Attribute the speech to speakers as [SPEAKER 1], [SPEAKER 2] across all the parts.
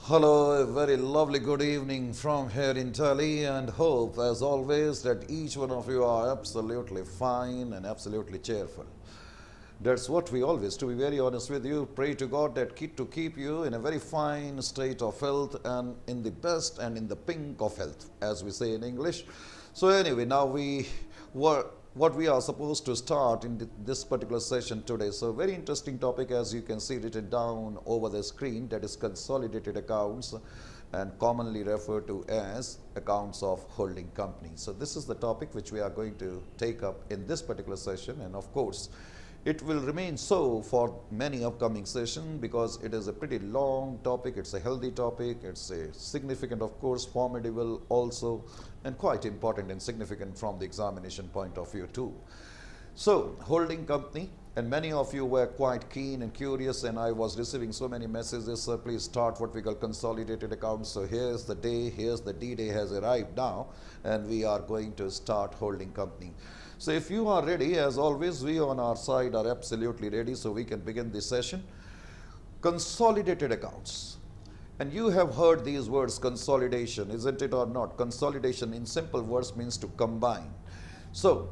[SPEAKER 1] Hello, a very lovely good evening from here in Delhi, and hope, as always, that each one of you are absolutely fine and absolutely cheerful. That's what we always, to be very honest with you, pray to God that to keep you in a very fine state of health and in the best and in the pink of health, as we say in English. So anyway, now were what we are supposed to start in this particular session today. So very interesting topic, as you can see written down over the screen, that is consolidated accounts and commonly referred to as accounts of holding companies. So this is the topic which we are going to take up in this particular session, and of course it will remain so for many upcoming sessions because it is a pretty long topic, it's a healthy topic, it's a significant, of course, formidable also, and quite important and significant from the examination point of view too. So, holding company, and many of you were quite keen and curious, and I was receiving so many messages, sir, please start what we call consolidated accounts. So here's the day, here's the D-Day has arrived now, and we are going to start holding company. So if you are ready, as always, we on our side are absolutely ready, so we can begin this session. Consolidated accounts. And you have heard these words, consolidation, isn't it or not? Consolidation in simple words means to combine. So,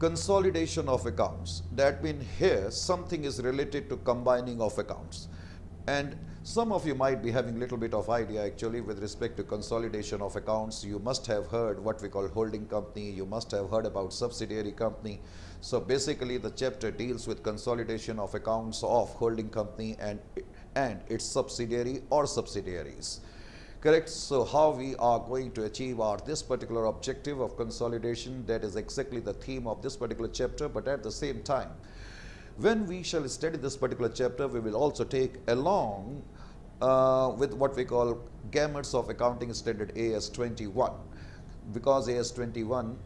[SPEAKER 1] consolidation of accounts, that means here something is related to combining of accounts. And some of you might be having a little bit of idea actually with respect to consolidation of accounts. You must have heard what we call holding company, you must have heard about subsidiary company. So basically the chapter deals with consolidation of accounts of holding company and its subsidiary or subsidiaries. Correct. So how we are going to achieve this particular objective of consolidation, that is exactly the theme of this particular chapter. But at the same time, when we shall study this particular chapter, we will also take along with what we call gamuts of accounting standard AS21, because AS21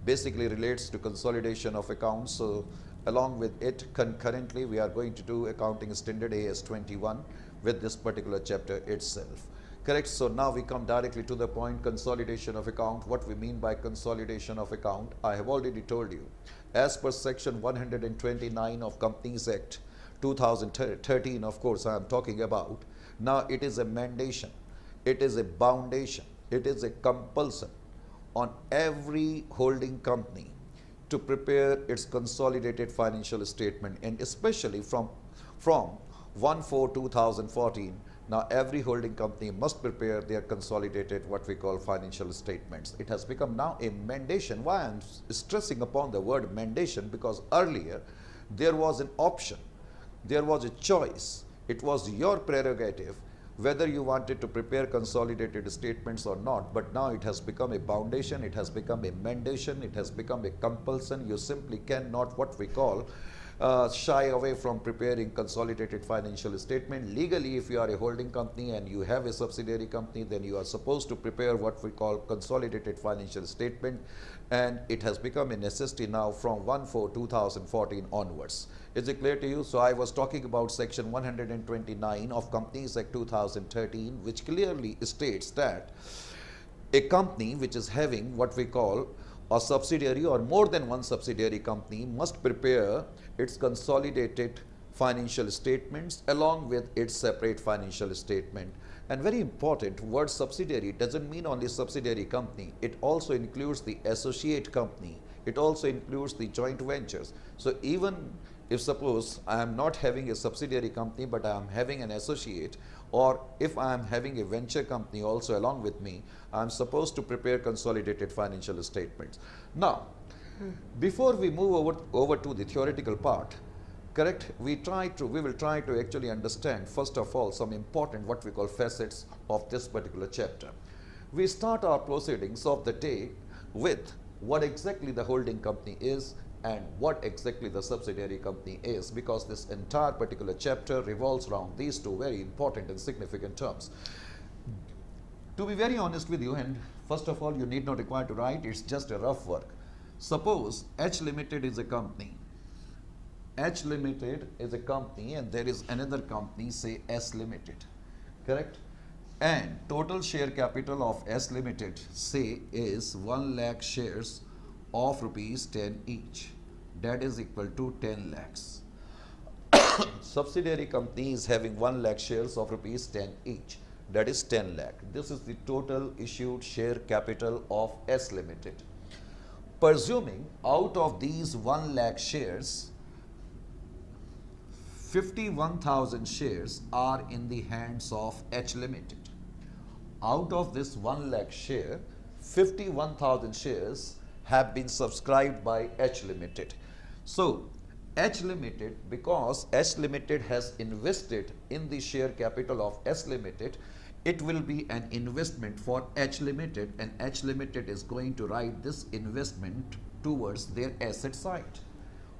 [SPEAKER 1] basically relates to consolidation of accounts. So along with it, concurrently, we are going to do accounting standard AS21 with this particular chapter itself. Correct. So now we come directly to the point, consolidation of account. What we mean by consolidation of account, I have already told you. As per section 129 of Companies Act 2013, of course, I am talking about. Now it is a mandation, it is a boundation, it is a compulsion on every holding company to prepare its consolidated financial statement, and especially from 1/4/2014. Now every holding company must prepare their consolidated what we call financial statements. It has become now a mandation. Why I am stressing upon the word mandation? Because earlier there was an option, there was a choice. It was your prerogative whether you wanted to prepare consolidated statements or not. But now it has become a foundation, it has become a mandation, it has become a compulsion. You simply cannot what we call shy away from preparing consolidated financial statement. Legally, if you are a holding company and you have a subsidiary company, then you are supposed to prepare what we call consolidated financial statement, and it has become a necessity now from 1/4/2014 onwards. Is it clear to you? So I was talking about section 129 of Companies Act 2013, which clearly states that a company which is having what we call a subsidiary or more than one subsidiary company must prepare its consolidated financial statements along with its separate financial statement. And very important, word subsidiary doesn't mean only subsidiary company. It also includes the associate company. It also includes the joint ventures. So even if suppose I am not having a subsidiary company but I am having an associate, or if I am having a venture company also along with me, I am supposed to prepare consolidated financial statements. Now, before we move over to the theoretical part, correct, we will try to actually understand first of all some important what we call facets of this particular chapter. We start our proceedings of the day with what exactly the holding company is and what exactly the subsidiary company is, because this entire particular chapter revolves around these two very important and significant terms. To be very honest with you, and first of all, you need not require to write, it's just a rough work. Suppose H Limited is a company. H Limited is a company and there is another company, say S Limited, correct? And total share capital of S Limited, say, is 1 lakh shares of rupees 10 each. That is equal to 10 lakhs. Subsidiary company is having 1 lakh shares of rupees 10 each. that is 10 lakh. This is the total issued share capital of S Limited. Presuming out of these 1 lakh shares, 51,000 shares are in the hands of H Limited. Out of this 1 lakh share, 51,000 shares have been subscribed by H Limited. So, H Limited, because H Limited has invested in the share capital of S Limited, it will be an investment for H Limited, and H Limited is going to write this investment towards their asset side.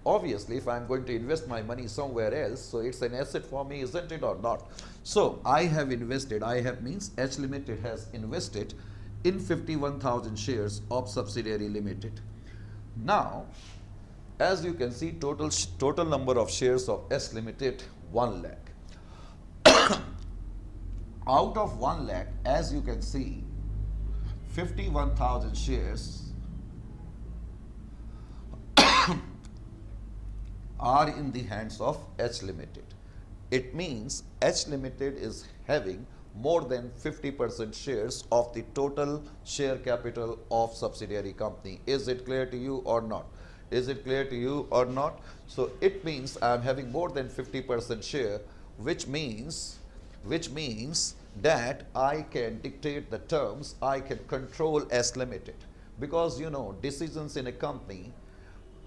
[SPEAKER 1] Obviously, if I'm going to invest my money somewhere else, so it's an asset for me, isn't it, or not? So I have invested, I have means H Limited has invested in 51,000 shares of subsidiary limited. Now, as you can see, total number of shares of S Limited, 1 lakh. Out of 1 lakh, as you can see, 51,000 shares are in the hands of H Limited. It means H Limited is having more than 50% shares of the total share capital of subsidiary company. Is it clear to you or not? Is it clear to you or not? So it means I am having more than 50% share, which means that I can dictate the terms, I can control S Limited, because you know decisions in a company,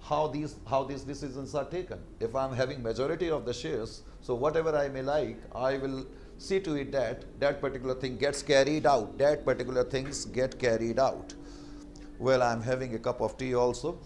[SPEAKER 1] how these decisions are taken. If I'm having majority of the shares, so whatever I may like, I will see to it that that particular thing gets carried out, that particular things get carried out. Well, I'm having a cup of tea also,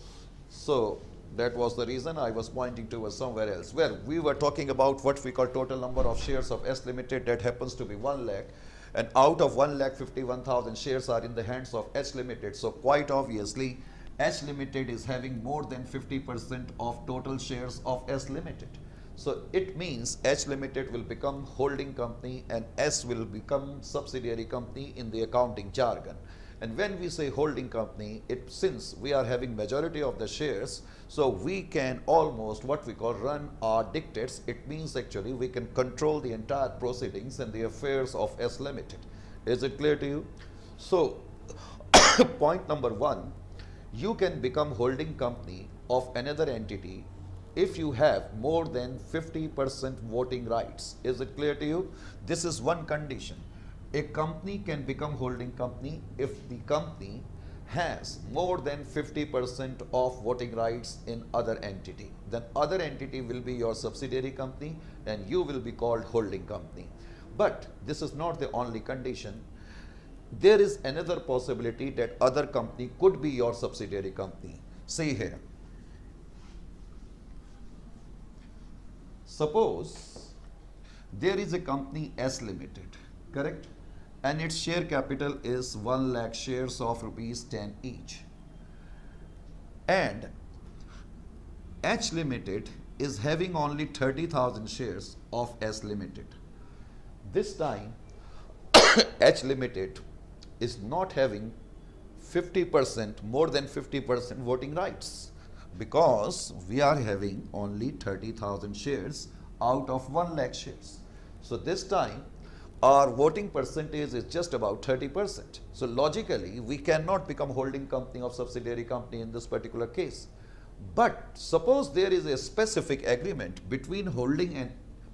[SPEAKER 1] so that was the reason I was pointing towards somewhere else. Well, we were talking about what we call total number of shares of S Limited, that happens to be 1 lakh, and out of 1 lakh 51,000 shares are in the hands of H Limited. So quite obviously H Limited is having more than 50% of total shares of S Limited. So it means H Limited will become holding company and S will become subsidiary company in the accounting jargon. And when we say holding company, since we are having majority of the shares, so we can almost what we call run our dictates. It means actually we can control the entire proceedings and the affairs of S Limited. Is it clear to you? So point number 1, you can become holding company of another entity if you have more than 50% voting rights. Is it clear to you? This is one condition. A company can become holding company if the company has more than 50% of voting rights in other entity. Then other entity will be your subsidiary company and you will be called holding company. But this is not the only condition. There is another possibility that other company could be your subsidiary company. See here. Suppose there is a company S Limited, correct? And its share capital is 1 lakh shares of rupees 10 each. And H Limited is having only 30,000 shares of S Limited. This time H Limited is not having 50%, more than 50% voting rights, because we are having only 30,000 shares out of 1 lakh shares. So this time our voting percentage is just about 30%. So logically we cannot become holding company of subsidiary company in this particular case. But suppose there is a specific agreement between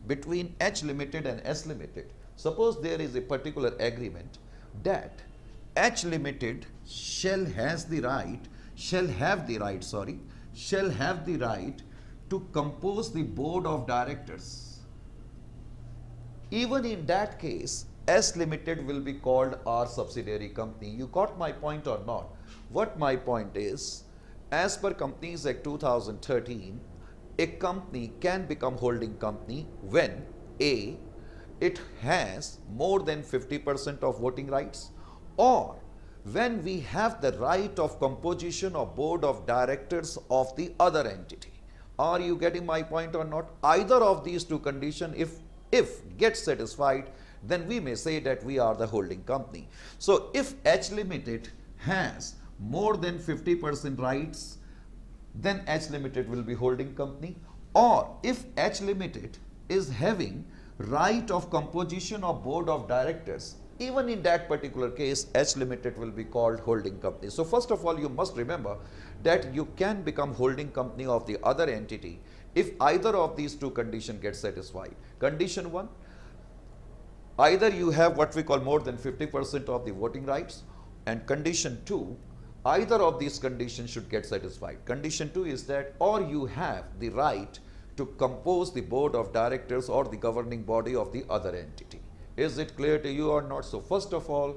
[SPEAKER 1] between H Limited and S Limited. Suppose there is a particular agreement that H Limited shall have the right to compose the board of directors. Even in that case, S Limited will be called our subsidiary company. You got my point or not? What my point is, as per Companies Act 2013, a company can become holding company when A, it has more than 50% of voting rights, or when we have the right of composition of board of directors of the other entity. Are you getting my point or not? Either of these two conditions, if gets satisfied, then we may say that we are the holding company. So if H Limited has more than 50% rights, then H Limited will be holding company. Or if H Limited is having right of composition of board of directors, even in that particular case, H Limited will be called holding company. So first of all, you must remember that you can become holding company of the other entity if either of these two conditions get satisfied. Condition 1, either you have what we call more than 50% of the voting rights, and condition 2, either of these conditions should get satisfied. Condition 2 is that or you have the right to compose the board of directors or the governing body of the other entity. Is it clear to you or not? So first of all,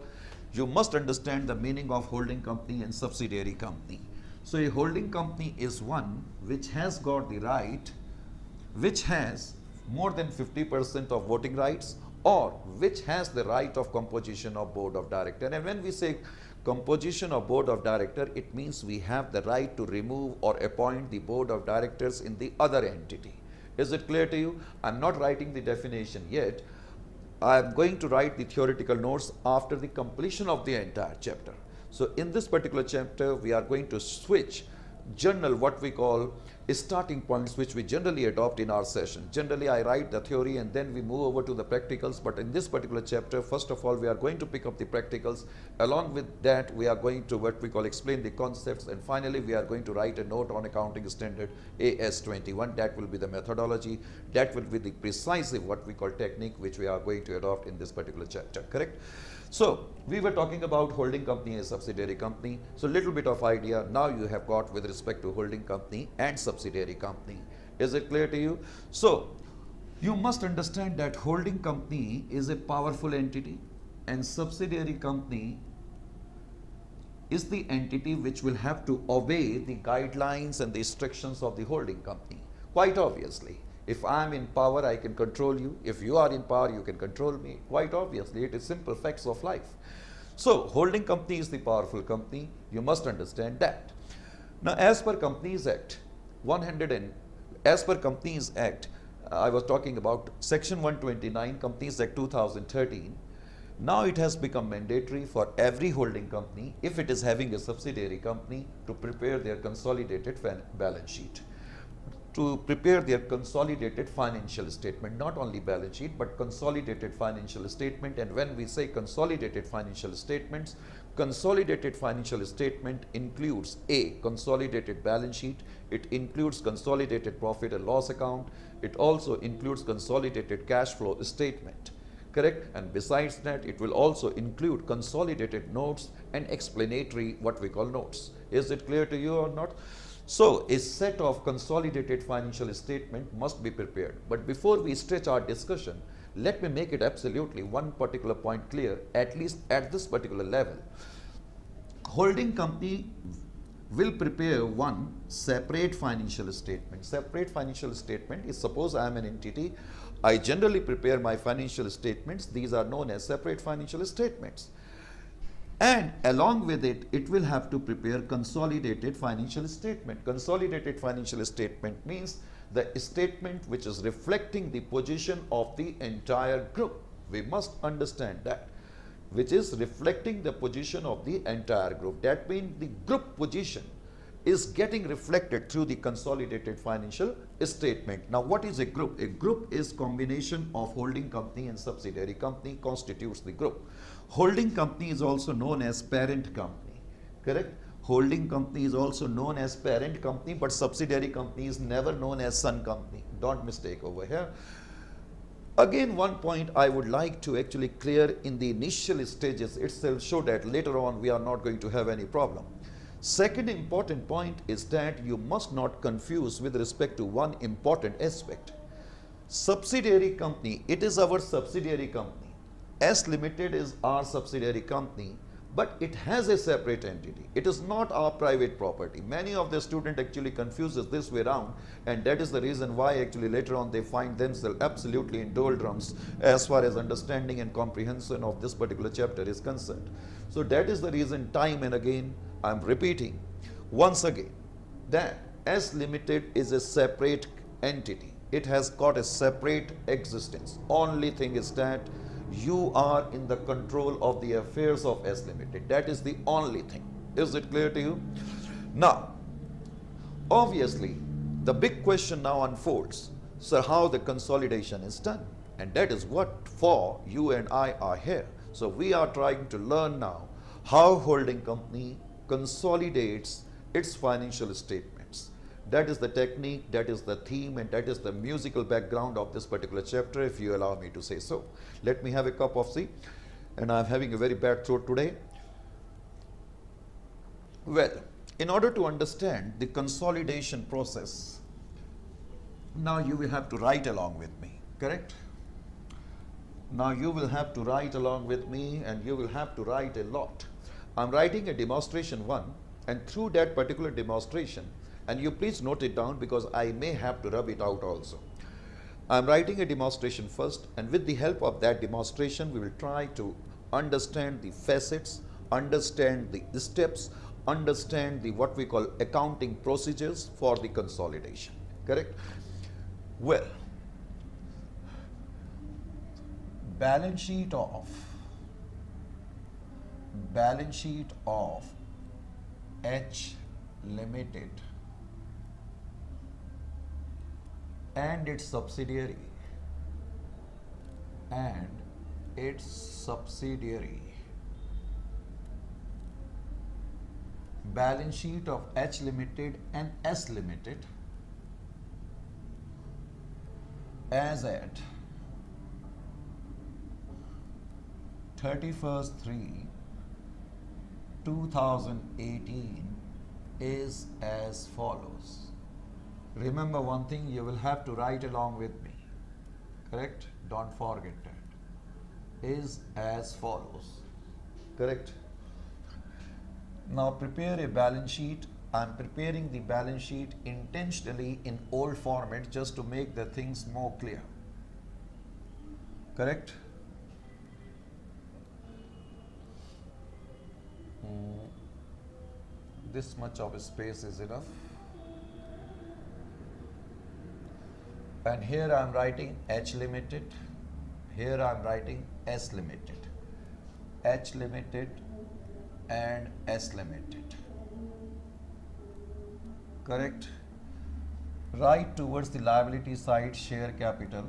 [SPEAKER 1] you must understand the meaning of holding company and subsidiary company. So a holding company is one which has got the right, which has more than 50% of voting rights, or which has the right of composition of board of director. And when we say composition of board of director, it means we have the right to remove or appoint the board of directors in the other entity. Is it clear to you? I'm not writing the definition yet. I'm going to write the theoretical notes after the completion of the entire chapter. So in this particular chapter, we are going to switch general what we call starting points which we generally adopt in our session. Generally, I write the theory and then we move over to the practicals. But in this particular chapter, first of all, we are going to pick up the practicals. Along with that, we are going to what we call explain the concepts. And finally, we are going to write a note on accounting standard AS21. That will be the methodology. That will be the precisely what we call technique which we are going to adopt in this particular chapter. Correct? So we were talking about holding company and subsidiary company. So little bit of idea now you have got with respect to holding company and subsidiary company. Is it clear to you? So you must understand that holding company is a powerful entity and subsidiary company is the entity which will have to obey the guidelines and the instructions of the holding company. Quite obviously. If I am in power, I can control you. If you are in power, you can control me. Quite obviously, it is simple facts of life. So, holding company is the powerful company. You must understand that. Now, as per Companies Act, I was talking about Section 129, Companies Act 2013. Now it has become mandatory for every holding company, if it is having a subsidiary company, to prepare their consolidated balance sheet. To prepare their consolidated financial statement, not only balance sheet, but consolidated financial statement. And when we say consolidated financial statement includes A, consolidated balance sheet, it includes consolidated profit and loss account, it also includes consolidated cash flow statement. Correct? And besides that, it will also include consolidated notes and explanatory what we call notes. Is it clear to you or not? So, a set of consolidated financial statement must be prepared. But before we stretch our discussion, let me make it absolutely one particular point clear, at least at this particular level. Holding company will prepare one separate financial statement. Separate financial statement is, suppose I am an entity, I generally prepare my financial statements. These are known as separate financial statements. And along with it, it will have to prepare consolidated financial statement. Consolidated financial statement means the statement which is reflecting the position of the entire group. We must understand that, which is reflecting the position of the entire group. That means the group position is getting reflected through the consolidated financial statement. Now, what is a group? A group is combination of holding company and subsidiary company constitutes the group. Holding company is also known as parent company. Correct? Holding company is also known as parent company, but subsidiary company is never known as son company. Don't mistake over here. Again, one point I would like to actually clear in the initial stages itself, so that later on we are not going to have any problem. Second important point is that you must not confuse with respect to one important aspect. Subsidiary company, it is our subsidiary company. S Limited is our subsidiary company, but it has a separate entity. It is not our private property. Many of the students actually confuses this way around, and that is the reason why actually later on they find themselves absolutely in doldrums as far as understanding and comprehension of this particular chapter is concerned. So that is the reason time and again I am repeating once again that S Limited is a separate entity. It has got a separate existence. Only thing is that you are in the control of the affairs of S Limited. That is the only thing. Is it clear to you? Now, obviously, the big question now unfolds. So how the consolidation is done? And that is what for you and I are here. So we are trying to learn now how holding company consolidates its financial statements. That is the technique, that is the theme, and that is the musical background of this particular chapter, if you allow me to say so. Let me have a cup of tea, and I'm having a very bad throat today. Well, in order to understand the consolidation process, now you will have to write along with me, correct? Now you will have to write along with me, and you will have to write a lot. I'm writing a demonstration 1, and through that particular demonstration, and you please note it down because I may have to rub it out also. I'm writing a demonstration first, and with the help of that demonstration, we will try to understand the facets, understand the steps, understand the what we call accounting procedures for the consolidation, correct? Well, balance sheet of H Limited and its subsidiary balance sheet of H Limited and S Limited as at 31st/3/2018 is as follows. Remember one thing, you will have to write along with me, correct? Don't forget that. Is as follows, correct? Now prepare a balance sheet. I'm preparing the balance sheet intentionally in old format just to make the things more clear, correct? This much of space is enough. And here I am writing H Limited, here I am writing S Limited, H Limited and S Limited, correct? Right towards the liability side, share capital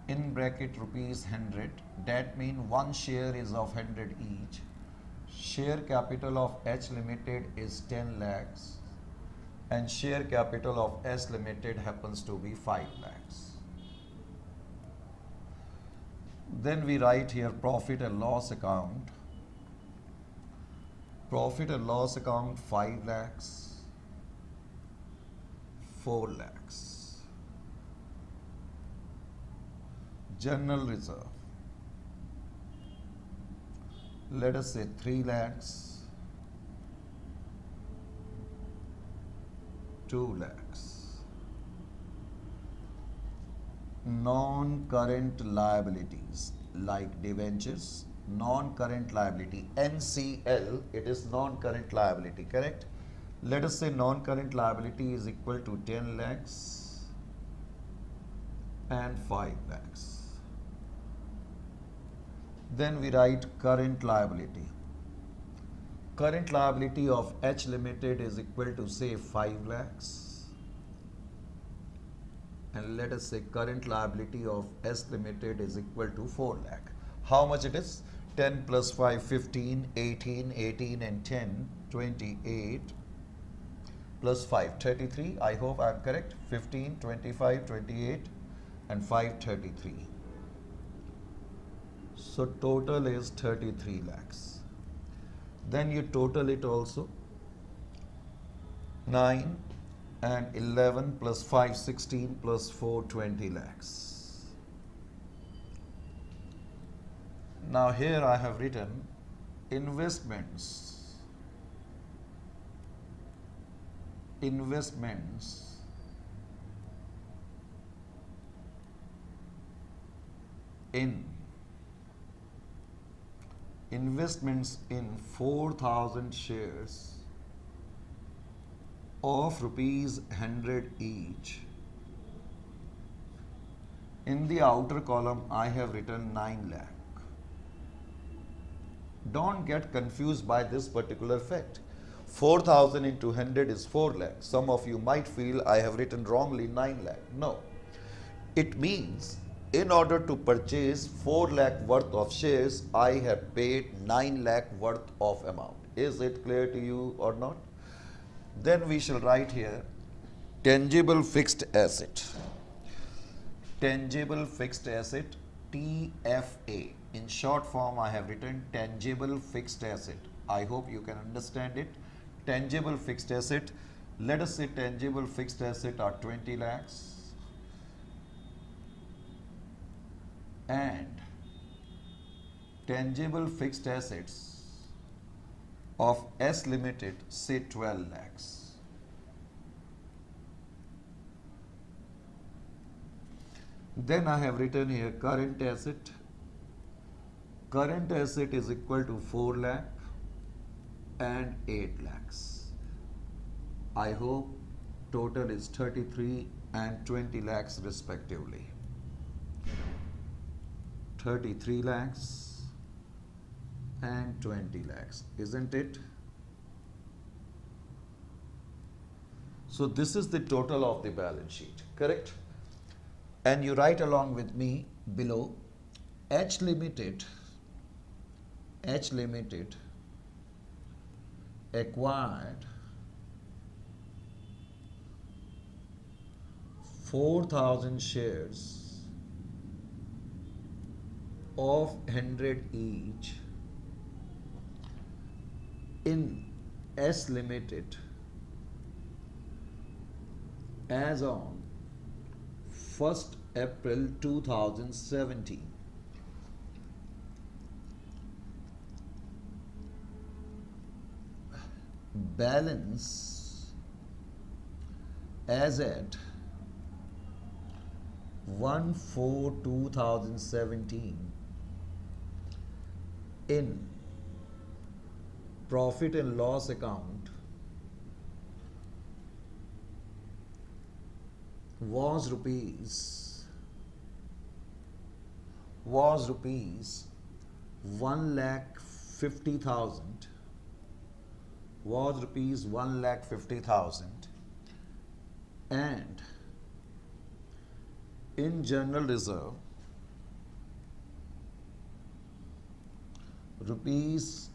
[SPEAKER 1] in bracket rupees 100, that means one share is of 100 each. Share capital of H Limited is 10 lakhs and share capital of S Limited happens to be 5 lakhs. Then we write here profit and loss account. Profit and loss account 5 lakhs, 4 lakhs. General reserve, let us say 3 lakhs, 2 lakhs. Non-current liabilities like debentures, non-current liability, NCL, it is non-current liability, correct? Let us say non-current liability is equal to 10 lakhs and 5 lakhs. Then we write current liability. Current liability of H Limited is equal to say 5 lakhs. And let us say current liability of S Limited is equal to 4 lakh. How much it is? 10 plus 5, 15, 18, 18 and 10, 28 plus 5, 33. I hope I am correct. 15, 25, 28 and 5, 33. So total is 33 lakhs. Then you total it also. 9 and 11 plus 5, 16 plus 4, 20 lakhs. Now here I have written investments. Investments in 4,000 shares of rupees 100 each. In the outer column I have written 9 lakh. Don't get confused by this particular fact. 4,000 into 100 is 4 lakh. Some of you might feel I have written wrongly 9 lakh. No. It means in order to purchase 4 lakh worth of shares, I have paid 9 lakh worth of amount. Is it clear to you or not? Then we shall write here tangible fixed asset. Tangible fixed asset, TFA. In short form, I have written tangible fixed asset. I hope you can understand it. Tangible fixed asset. Let us say tangible fixed asset are 20 lakhs. And tangible fixed assets of S Limited, say 12 lakhs. Then I have written here current asset. Current asset is equal to 4 lakh and 8 lakhs. I hope total is 33 and 20 lakhs respectively. 33 lakhs and 20 lakhs, isn't it? So this is the total of the balance sheet, correct? And you write along with me below, H Limited acquired 4,000 shares of 100 each in S Limited as on 1st April 2017. Balance as at 1/4/2017 in profit and loss account was rupees 1,50,000, was rupees 1,50,000, and in general reserve rupees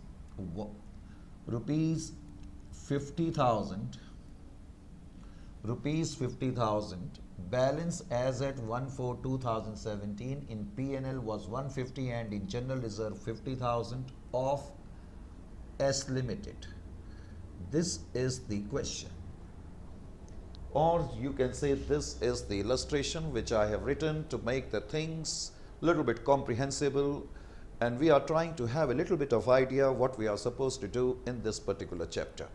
[SPEAKER 1] 50,000, balance as at 1/4/2017 in P&L was 150 and in general reserve 50,000 of S Limited. This is the question, or you can say this is the illustration which I have written to make the things little bit comprehensible, and we are trying to have a little bit of idea what we are supposed to do in this particular chapter.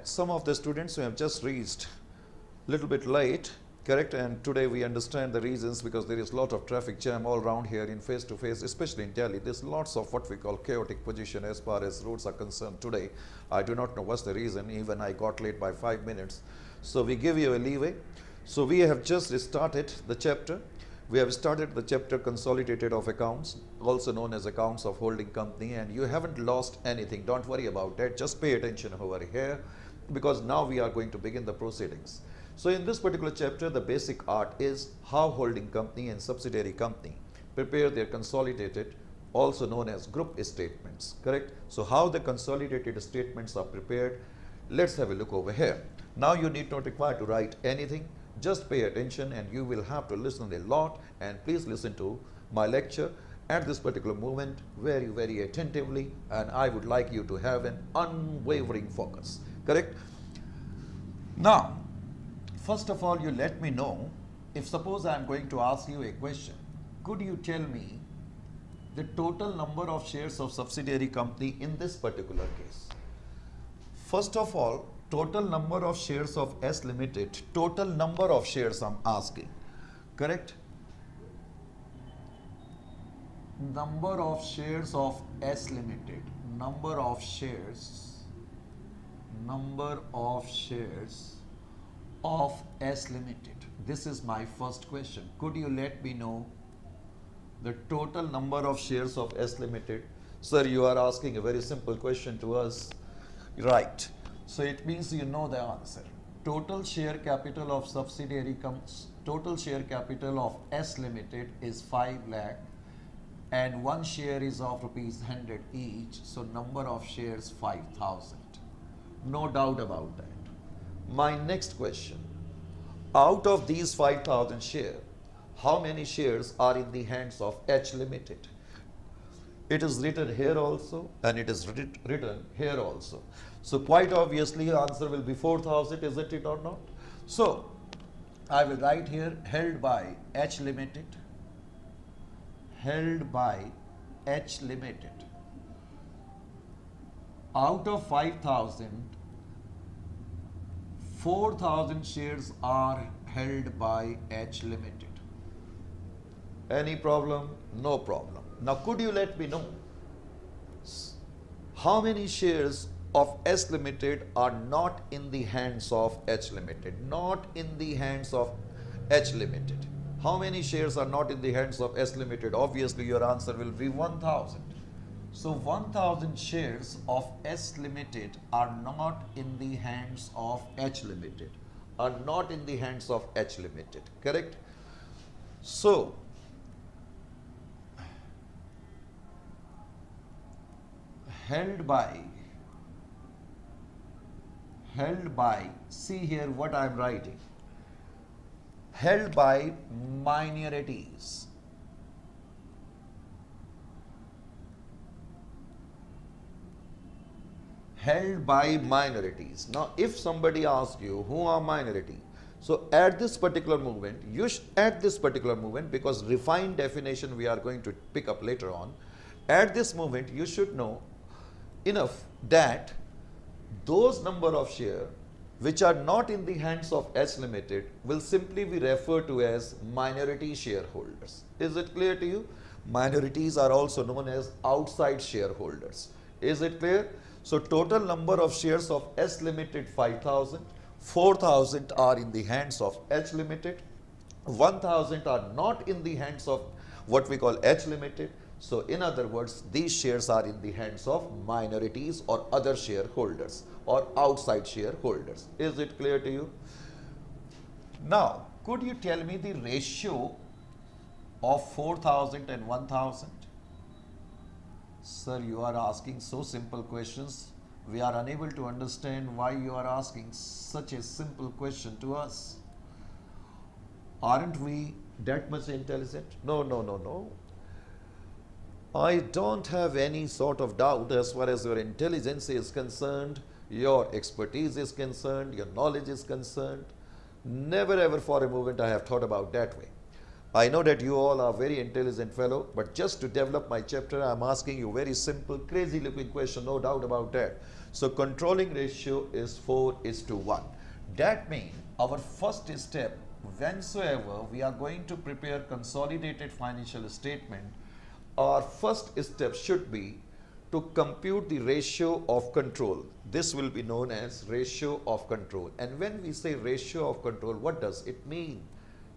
[SPEAKER 1] Some of the students who have just reached little bit late, correct, and today we understand the reasons because there is a lot of traffic jam all around here in face to face, especially in Delhi. There's lots of what we call chaotic position as far as roads are concerned today. I do not know what's the reason, even I got late by 5 minutes. So we give you a leeway. So we have just started the chapter. We have started the chapter consolidated of accounts, also known as accounts of holding company, and you haven't lost anything. Don't worry about that. Just pay attention over here because now we are going to begin the proceedings. So in this particular chapter, the basic art is how holding company and subsidiary company prepare their consolidated, also known as group statements, correct? So how the consolidated statements are prepared, let's have a look over here. Now you need not require to write anything, just pay attention and you will have to listen a lot, and please listen to my lecture at this particular moment very, very attentively, and I would like you to have an unwavering focus, correct? Now, first of all, you let me know, if suppose I am going to ask you a question, could you tell me the total number of shares of subsidiary company in this particular case? First of all, total number of shares of S Limited, total number of shares I'm asking, correct? Number of shares of S Limited, number of shares of S Limited. This is my first question. Could you let me know the total number of shares of S Limited? Sir, you are asking a very simple question to us. Right. So it means you know the answer. Total share capital of subsidiary total share capital of S Limited is 5 lakh and one share is of rupees 100 each. So number of shares 5,000. No doubt about that. My next question. Out of these 5,000 shares, how many shares are in the hands of H Limited? It is written here also and it is written here also. So quite obviously the answer will be 4,000, isn't it or not? So I will write here held by H Limited, held by H Limited. Out of 5,000, 4,000 shares are held by H Limited. Any problem? No problem. Now could you let me know how many shares of S Limited are not in the hands of H Limited? Not in the hands of H Limited. How many shares are not in the hands of S Limited? Obviously your answer will be 1,000. So 1,000 shares of S Limited are not in the hands of H Limited. Are not in the hands of H Limited. Correct? So held by, see here what I am writing, held by minorities. Held by minorities. Now if somebody asks you who are minority, so at this particular moment, because refined definition we are going to pick up later on, at this moment you should know enough that those number of shares which are not in the hands of H Limited will simply be referred to as minority shareholders. Is it clear to you? Minorities are also known as outside shareholders. Is it clear? So total number of shares of S Limited 5,000, 4,000 are in the hands of H Limited, 1,000 are not in the hands of what we call H Limited. So in other words, these shares are in the hands of minorities or other shareholders or outside shareholders. Is it clear to you? Now, could you tell me the ratio of 4,000 and 1,000? Sir, you are asking so simple questions. We are unable to understand why you are asking such a simple question to us. Aren't we that much intelligent? No, no, no, no. I don't have any sort of doubt as far as your intelligence is concerned, your expertise is concerned, your knowledge is concerned. Never ever for a moment I have thought about that way. I know that you all are very intelligent fellow, but just to develop my chapter, I am asking you very simple, crazy looking question, no doubt about that. So controlling ratio is 4:1. That means our first step, whensoever we are going to prepare consolidated financial statement, our first step should be to compute the ratio of control. This will be known as ratio of control. And when we say ratio of control, what does it mean?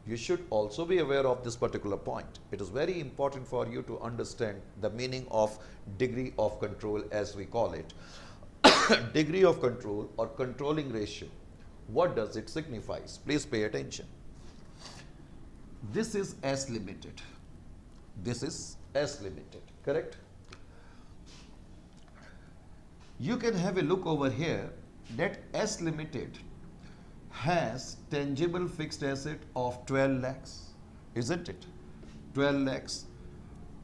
[SPEAKER 1] You should also be aware of this particular point. It is very important for you to understand the meaning of degree of control, as we call it. Degree of control or controlling ratio. What does it signify? Please pay attention. This is S Limited. This is S Limited, correct? You can have a look over here that S Limited has tangible fixed asset of 12 lakhs, isn't it? 12 lakhs.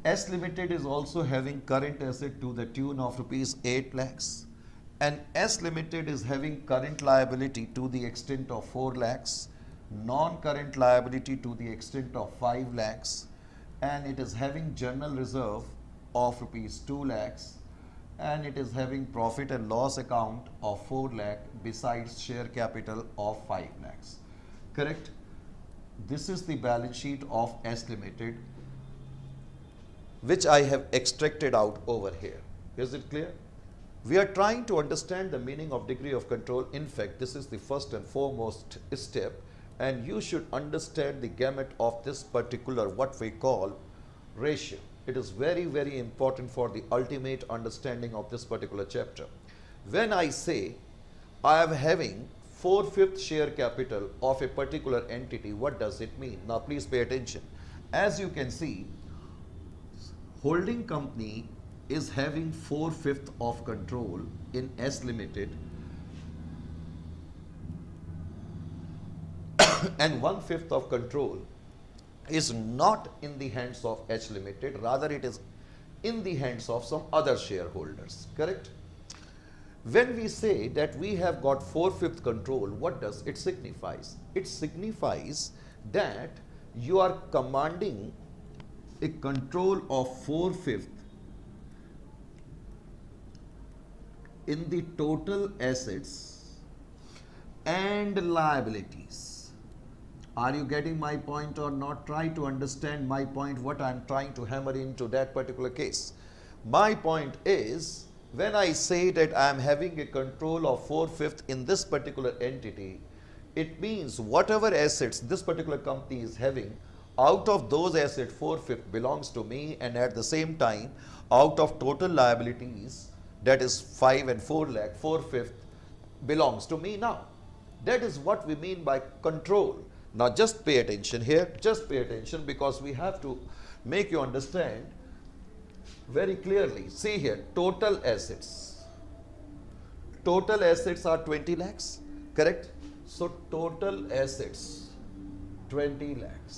[SPEAKER 1] S Limited is also having current asset to the tune of rupees 8 lakhs. And S Limited is having current liability to the extent of 4 lakhs, non-current liability to the extent of 5 lakhs, and it is having general reserve of rupees 2 lakhs, and it is having profit and loss account of 4 lakh besides share capital of 5 lakhs. Correct? This is the balance sheet of S Limited, which I have extracted out over here. Is it clear? We are trying to understand the meaning of degree of control. In fact, this is the first and foremost step, and you should understand the gamut of this particular what we call ratio. It is very, very important for the ultimate understanding of this particular chapter. When I say I am having 4/5 share capital of a particular entity, what does it mean? Now please pay attention. As you can see, holding company is having 4/5 of control in S Limited and 1/5 of control is not in the hands of H Limited, rather it is in the hands of some other shareholders, correct? When we say that we have got 4/5 control, what does it signifies? It signifies that you are commanding a control of 4/5 in the total assets and liabilities. Are you getting my point or not? Try to understand my point, what I am trying to hammer into that particular case. My point is, when I say that I am having a control of 4/5 in this particular entity, it means whatever assets this particular company is having, out of those assets 4/5 belongs to me, and at the same time, out of total liabilities, that is 5 and 4 lakh, 4/5 belongs to me now. That is what we mean by control. Now just pay attention here, just pay attention, because we have to make you understand very clearly. See here, total assets. Total assets are 20 lakhs, correct? So total assets 20 lakhs.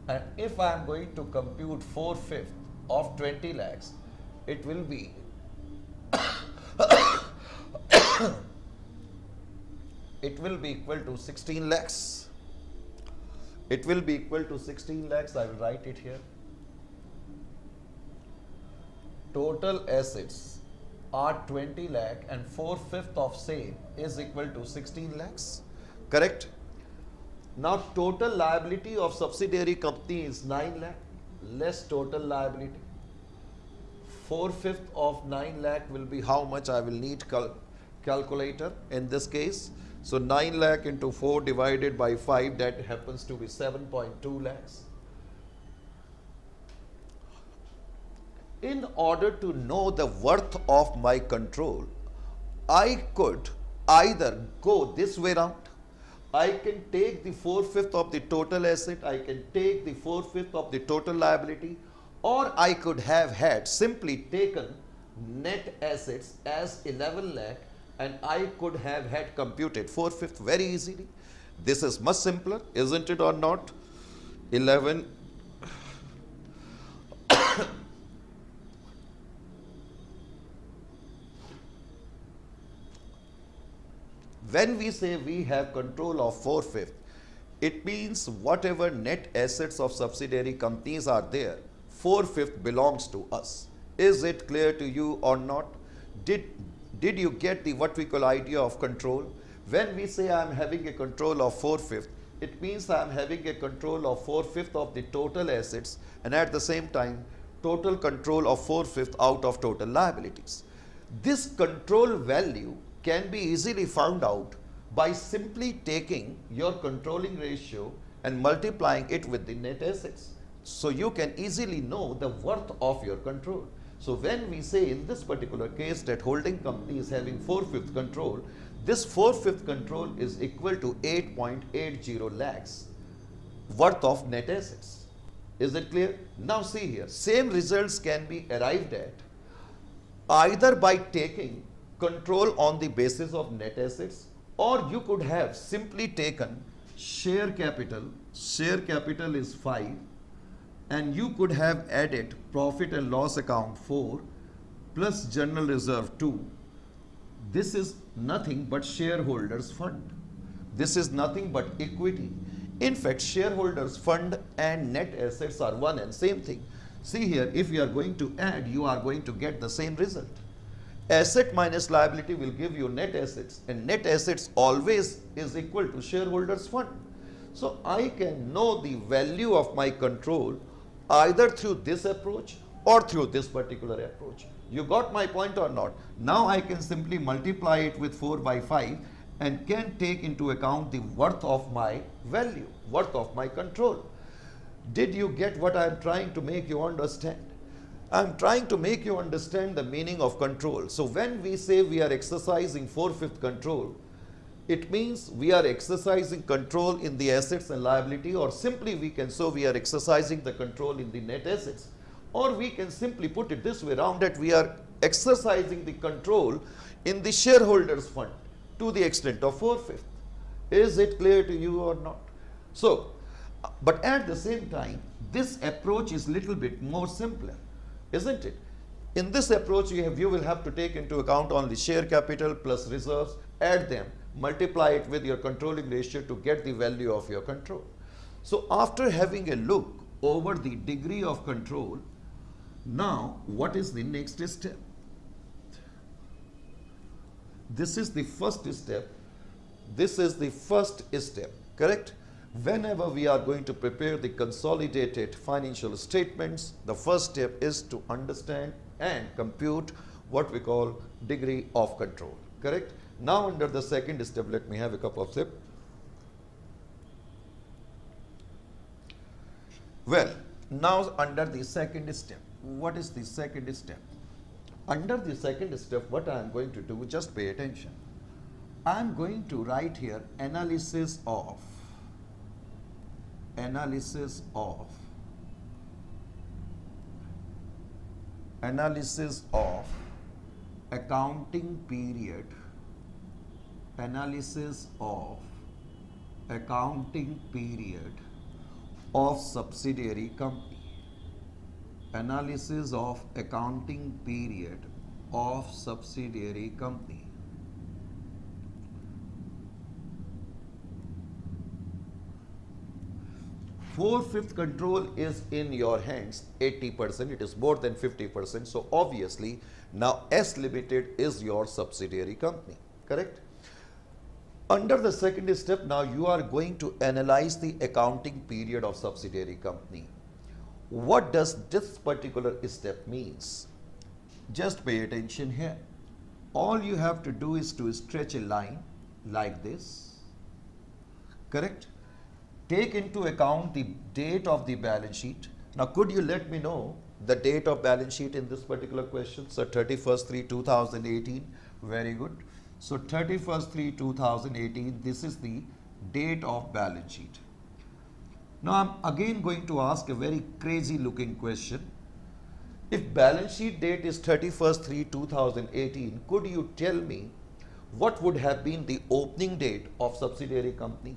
[SPEAKER 1] And if I am going to compute 4/5 of 20 lakhs, it will be it will be equal to 16 lakhs. It will be equal to 16 lakhs. I will write it here. Total assets are 20 lakh and 4/5 of same is equal to 16 lakhs. Correct? Now total liability of subsidiary company is 9 lakh less total liability. 4/5 of 9 lakh will be how much? I will need calculator in this case. So 9 lakh into 4 divided by 5, that happens to be 7.2 lakhs. In order to know the worth of my control, I could either go this way round. I can take the 4/5 of the total asset, I can take the 4/5 of the total liability, or I could have had simply taken net assets as 11 lakh, and I could have had computed 4/5 very easily. This is much simpler, isn't it or not? 11 when we say we have control of 4/5, it means whatever net assets of subsidiary companies are there, 4/5 belongs to us. Is it clear to you or not? Did you get the what we call idea of control? When we say I am having a control of 4/5, it means I am having a control of 4/5 of the total assets, and at the same time total control of 4/5 out of total liabilities. This control value can be easily found out by simply taking your controlling ratio and multiplying it with the net assets. So you can easily know the worth of your control. So when we say in this particular case that holding company is having 4/5 control, this 4/5 control is equal to 8.80 lakhs worth of net assets. Is it clear? Now see here, same results can be arrived at either by taking control on the basis of net assets, or you could have simply taken share capital. Share capital is 5. And you could have added profit and loss account 4 plus general reserve 2. This is nothing but shareholders fund. This is nothing but equity. In fact, shareholders fund and net assets are one and same thing. See here, if you are going to add, you are going to get the same result. Asset minus liability will give you net assets, and net assets always is equal to shareholders fund. So I can know the value of my control either through this approach or through this particular approach. You got my point or not? Now I can simply multiply it with 4 by 5 and can take into account the worth of my value, worth of my control. Did you get what I am trying to make you understand? I'm trying to make you understand the meaning of control. So when we say we are exercising 4/5 control, it means we are exercising control in the assets and liability, or simply we can say we are exercising the control in the net assets, or we can simply put it this way around, that we are exercising the control in the shareholders fund to the extent of 4/5. Is it clear to you or not? So, but at the same time, this approach is little bit more simpler, isn't it? In this approach, you will have to take into account only share capital plus reserves, add them, multiply it with your controlling ratio to get the value of your control. So after having a look over the degree of control, now what is the next step? This is the first step. This is the first step, correct? Whenever we are going to prepare the consolidated financial statements, the first step is to understand and compute what we call degree of control, correct? Now under the second step, let me have a cup of sip. Well, now under the second step, what is the second step? Under the second step, what I am going to do, just pay attention. I am going to write here analysis of accounting period, analysis of accounting period of subsidiary company, analysis of accounting period of subsidiary company. Four-fifth control is in your hands, 80%, it is more than 50%. So obviously, now S Limited is your subsidiary company, correct? Under the second step, now you are going to analyze the accounting period of subsidiary company. What does this particular step means? Just pay attention here. All you have to do is to stretch a line like this, correct? Take into account the date of the balance sheet. Now, could you let me know the date of balance sheet in this particular question? So, 31/3/2018. Very good. So, 31/3/2018, this is the date of balance sheet. Now, I'm again going to ask a very crazy looking question. If balance sheet date is 31/3/2018, could you tell me what would have been the opening date of subsidiary company?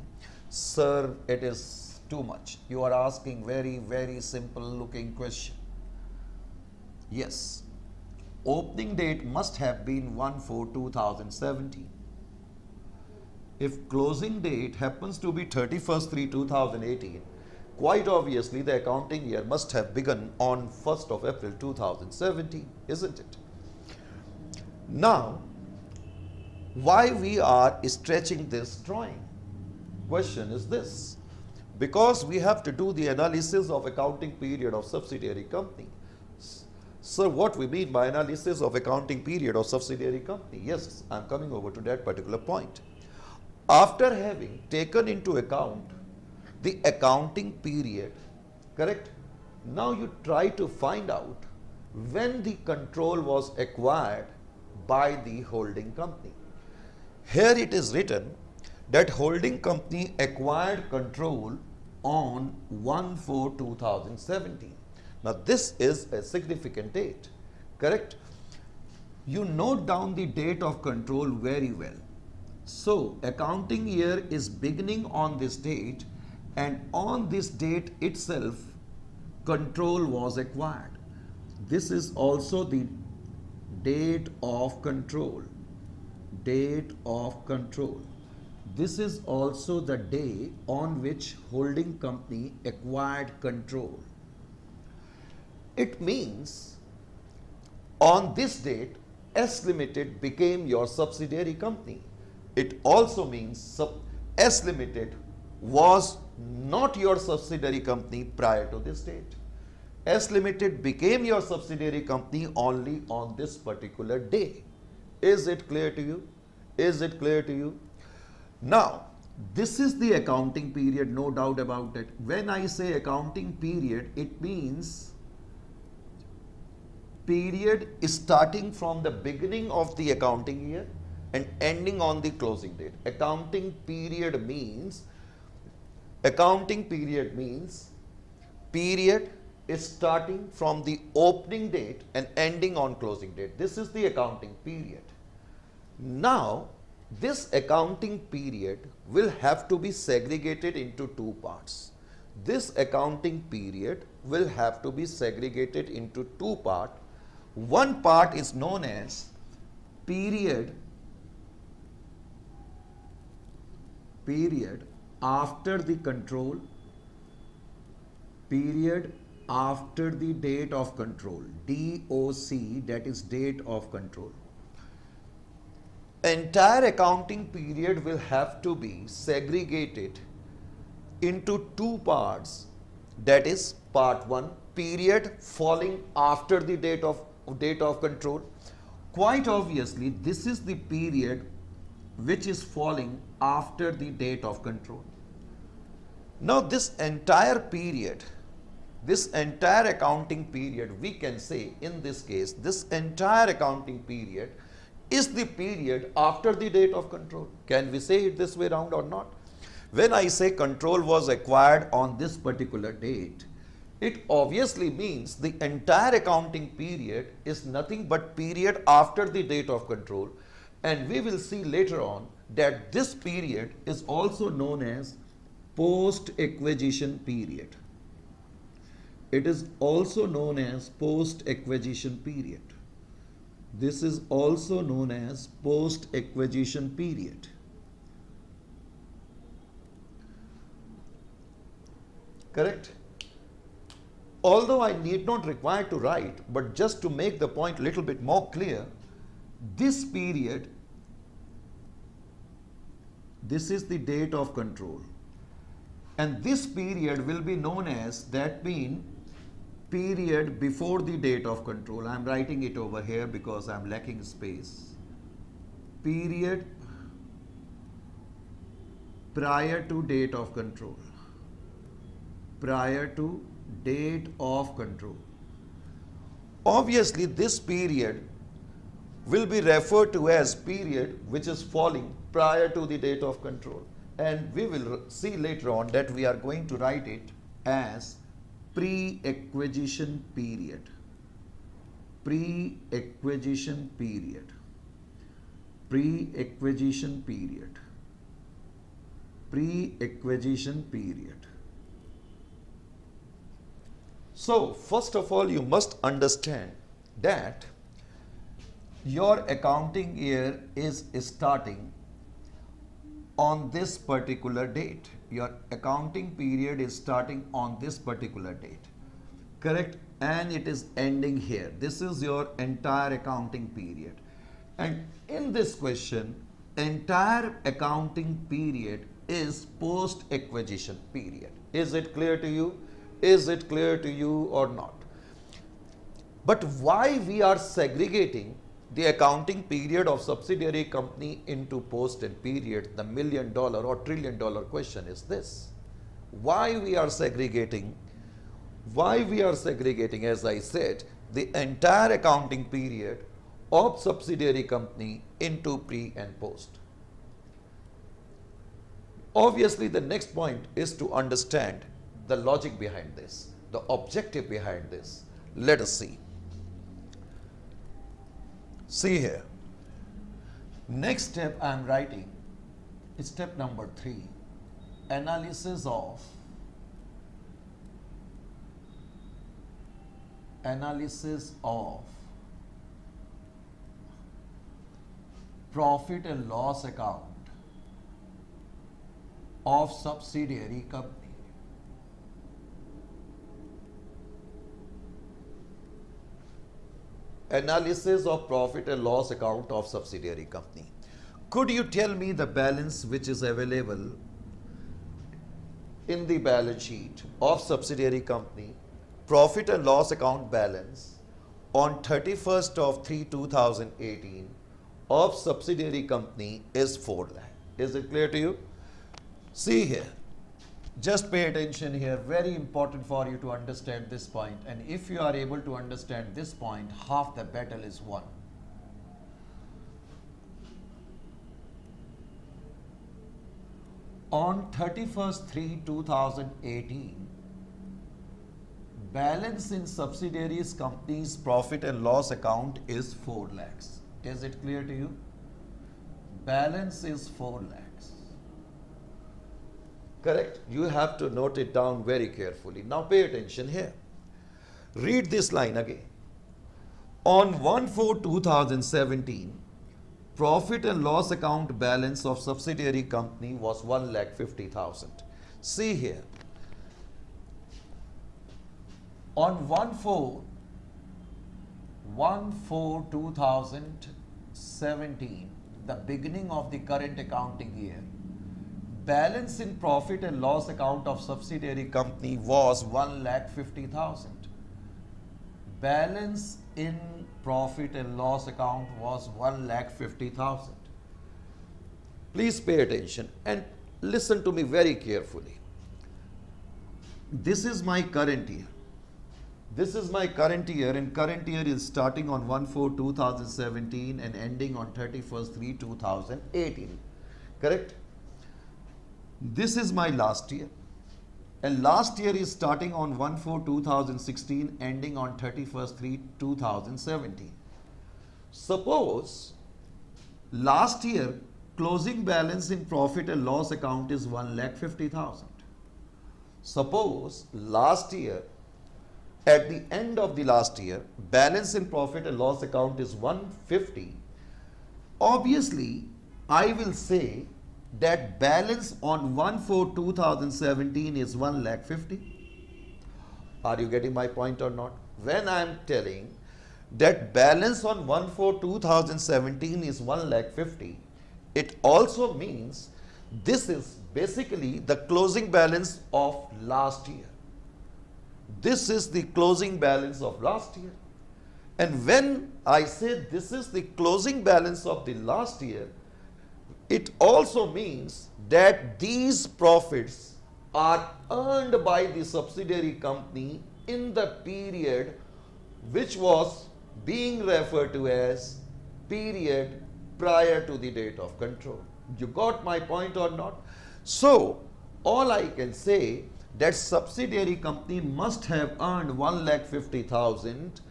[SPEAKER 1] Sir, it is too much. You are asking very, very simple looking question. Yes, opening date must have been 1/4/2017. If closing date happens to be 31/3/2018, quite obviously the accounting year must have begun on 1st of April 2017, isn't it? Now, why we are stretching this drawing? Question is this: because we have to do the analysis of accounting period of subsidiary company. Sir, what we mean by analysis of accounting period of subsidiary company? Yes, I am coming over to that particular point. After having taken into account the accounting period, correct? Now you try to find out when the control was acquired by the holding company. Here it is written that holding company acquired control on 1/4/2017. Now this is a significant date, correct? You note down the date of control very well. So accounting year is beginning on this date, and on this date itself control was acquired. This is also the date of control. Date of control. This is also the day on which holding company acquired control. It means on this date, S Limited became your subsidiary company. It also means S Limited was not your subsidiary company prior to this date. S Limited became your subsidiary company only on this particular day. Is it clear to you? Is it clear to you? Now, this is the accounting period, no doubt about it. When I say accounting period, it means period is starting from the beginning of the accounting year and ending on the closing date. Accounting period means period is starting from the opening date and ending on closing date. This is the accounting period. Now, this accounting period will have to be segregated into two parts. This accounting period will have to be segregated into two parts. One part is known as period after the control, period after the date of control, DOC, that is date of control. Entire accounting period will have to be segregated into two parts. That is part 1, period falling after the date of control. Quite obviously, this is the period which is falling after the date of control. Now this entire period, this entire accounting period, we can say in this case, this entire accounting period is the period after the date of control. Can we say it this way round or not? When I say control was acquired on this particular date, it obviously means the entire accounting period is nothing but period after the date of control. And we will see later on that this period is also known as post-acquisition period. It is also known as post-acquisition period. This is also known as post-acquisition period. Correct? Although I need not require to write, but just to make the point a little bit more clear, this period, this is the date of control. And this period will be known as, that mean, period before the date of control. I am writing it over here because I am lacking space. Period prior to date of control. Prior to date of control. Obviously, this period will be referred to as period which is falling prior to the date of control. And we will see later on that we are going to write it as pre-acquisition period. Pre-acquisition period. Pre-acquisition period. Pre-acquisition period. So, first of all, you must understand that your accounting year is starting on this particular date. Your accounting period is starting on this particular date. Correct? And it is ending here. This is your entire accounting period. And in this question, entire accounting period is post-acquisition period. Is it clear to you? Is it clear to you or not? But why we are segregating the accounting period of subsidiary company into post and period, the $1 million or $1 trillion question is this. Why we are segregating? Why we are segregating, as I said, the entire accounting period of subsidiary company into pre and post? Obviously, the next point is to understand the logic behind this, the objective behind this. Let us see. See here. Next step I am writing is step number 3. Analysis of profit and loss account of subsidiary company. Analysis of profit and loss account of subsidiary company. Could you tell me the balance which is available in the balance sheet of subsidiary company, profit and loss account balance on 31st of 3/2018 of subsidiary company is 4 lakh. Is it clear to you? See here, Just pay attention here, very important for you to understand this point. And if you are able to understand this point, half the battle is won. On 31st/3/2018, balance in subsidiaries company's profit and loss account is 4 lakhs. Is it clear to you? Balance is 4 lakhs. Correct? You have to note it down very carefully. Now pay attention here. Read this line again. On 1/4/2017, profit and loss account balance of subsidiary company was 1,50,000. See here. On 1/4/2017, the beginning of the current accounting year, balance in profit and loss account of subsidiary company was 1,50,000. Balance in profit and loss account was 1,50,000. Please pay attention and listen to me very carefully. This is my current year. This is my current year, and current year is starting on 1/4/2017 and ending on 31st/3/2018. Correct? This is my last year. And last year is starting on 1/4/2016, ending on 31st/3/2017. Suppose last year closing balance in profit and loss account is 1,50,000. Suppose last year, at the end of the last year, balance in profit and loss account is 150. Obviously, I will say that balance on 1/4/2017 is 1,50,000. Are you getting my point or not? When I am telling that balance on 1/4/2017 is 1,50,000, it also means this is basically the closing balance of last year. This is the closing balance of last year. And when I say this is the closing balance of the last year, it also means that these profits are earned by the subsidiary company in the period which was being referred to as period prior to the date of control. You got my point or not? So, all I can say that subsidiary company must have earned 1,50,000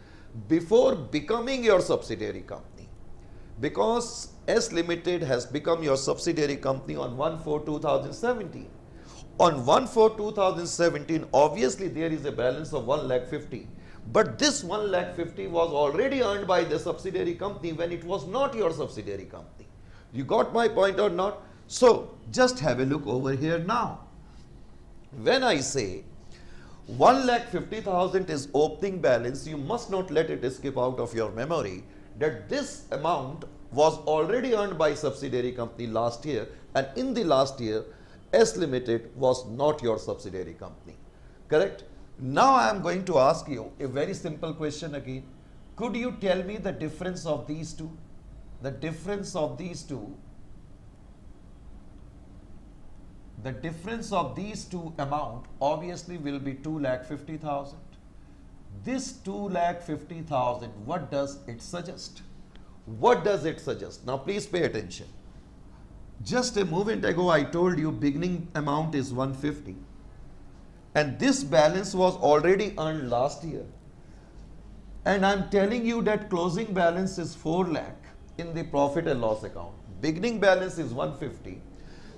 [SPEAKER 1] before becoming your subsidiary company, because S Limited has become your subsidiary company on 1/4/2017. On 1/4/2017, obviously there is a balance of 1,50,000, but this 1,50,000 was already earned by the subsidiary company when it was not your subsidiary company. You got my point or not? So just have a look over here now. When I say 1,50,000 is opening balance, you must not let it escape out of your memory that this amount was already earned by subsidiary company last year, and in the last year S Limited was not your subsidiary company. Correct? Now I am going to ask you a very simple question again. Could you tell me the difference of these two? The difference of these two. The difference of these two amount obviously will be 2,50,000. This 2,50,000, what does it suggest? What does it suggest? Now please pay attention. Just a moment ago I told you beginning amount is 150, and this balance was already earned last year, and I'm telling you that closing balance is 4 lakh in the profit and loss account. Beginning balance is 150.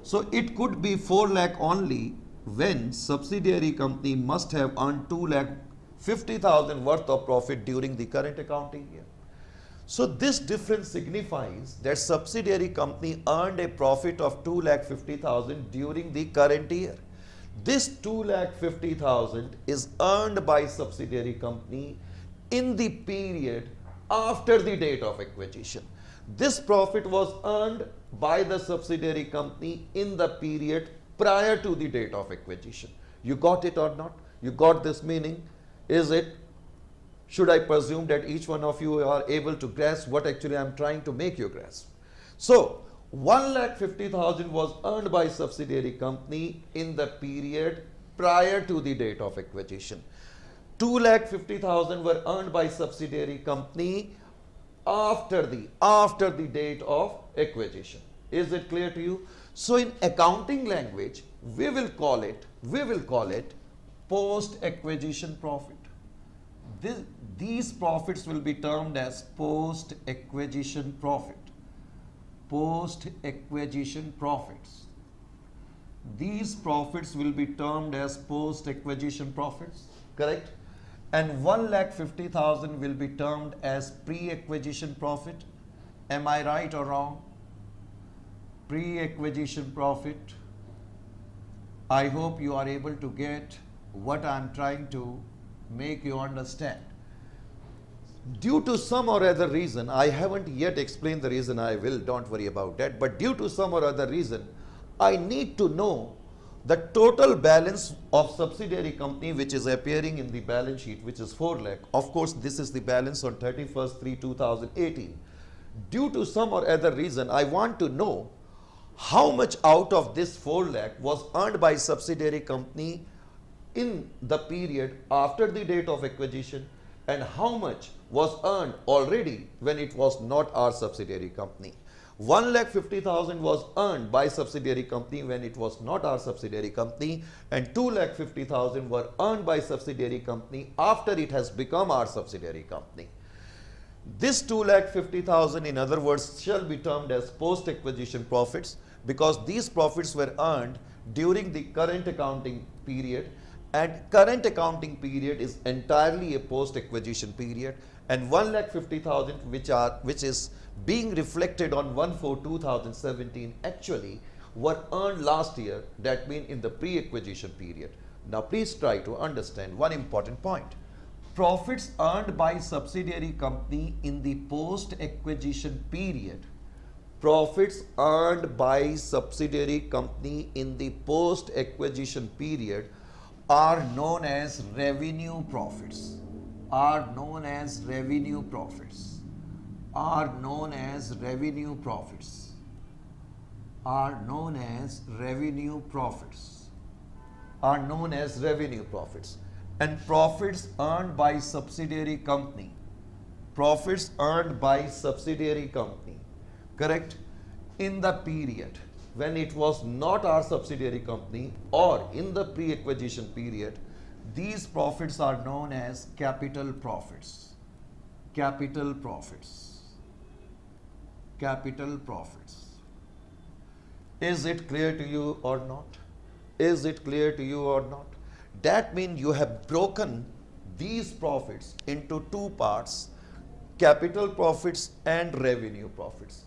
[SPEAKER 1] So it could be 4 lakh only when subsidiary company must have earned 2,50,000 worth of profit during the current accounting year. So this difference signifies that subsidiary company earned a profit of 2,50,000 during the current year. This 2,50,000 is earned by subsidiary company in the period after the date of acquisition. This profit was earned by the subsidiary company in the period prior to the date of acquisition. You got it or not? You got this meaning? Is it? Should I presume that each one of you are able to grasp what actually I am trying to make you grasp? So, 1,50,000 was earned by subsidiary company in the period prior to the date of acquisition. 2,50,000 were earned by subsidiary company after the date of acquisition. Is it clear to you? So in accounting language, we will call it post acquisition profit. These profits will be termed as post acquisition profit. Post acquisition profits. These profits will be termed as post acquisition profits, correct? And 1,50,000 will be termed as pre acquisition profit. Am I right or wrong? Pre acquisition profit. I hope you are able to get what I am trying to make you understand. Due to some or other reason, I haven't yet explained the reason, I will, don't worry about that, but due to some or other reason, I need to know the total balance of subsidiary company which is appearing in the balance sheet, which is 4 lakh. Of course, this is the balance on 31st/3/2018. Due to some or other reason, I want to know how much out of this 4 lakh was earned by subsidiary company in the period after the date of acquisition, and how much was earned already when it was not our subsidiary company. 1,50,000 was earned by subsidiary company when it was not our subsidiary company, and 2,50,000 were earned by subsidiary company after it has become our subsidiary company. This 2,50,000, in other words, shall be termed as post acquisition profits, because these profits were earned during the current accounting period, and current accounting period is entirely a post acquisition period, and 1,50,000 which is being reflected on 1/4/2017 actually were earned last year, that means in the pre acquisition period. Now please try to understand one important point. Profits earned by subsidiary company in the post acquisition period, profits earned by subsidiary company in the post acquisition period are known as revenue profits, are known as revenue profits, are known as revenue profits, are known as revenue profits, are known as revenue profits. And profits earned by subsidiary company, profits earned by subsidiary company, correct, in the period when it was not our subsidiary company or in the pre-acquisition period, these profits are known as capital profits. Capital profits. Capital profits. Is it clear to you or not? Is it clear to you or not? That means you have broken these profits into two parts, capital profits and revenue profits.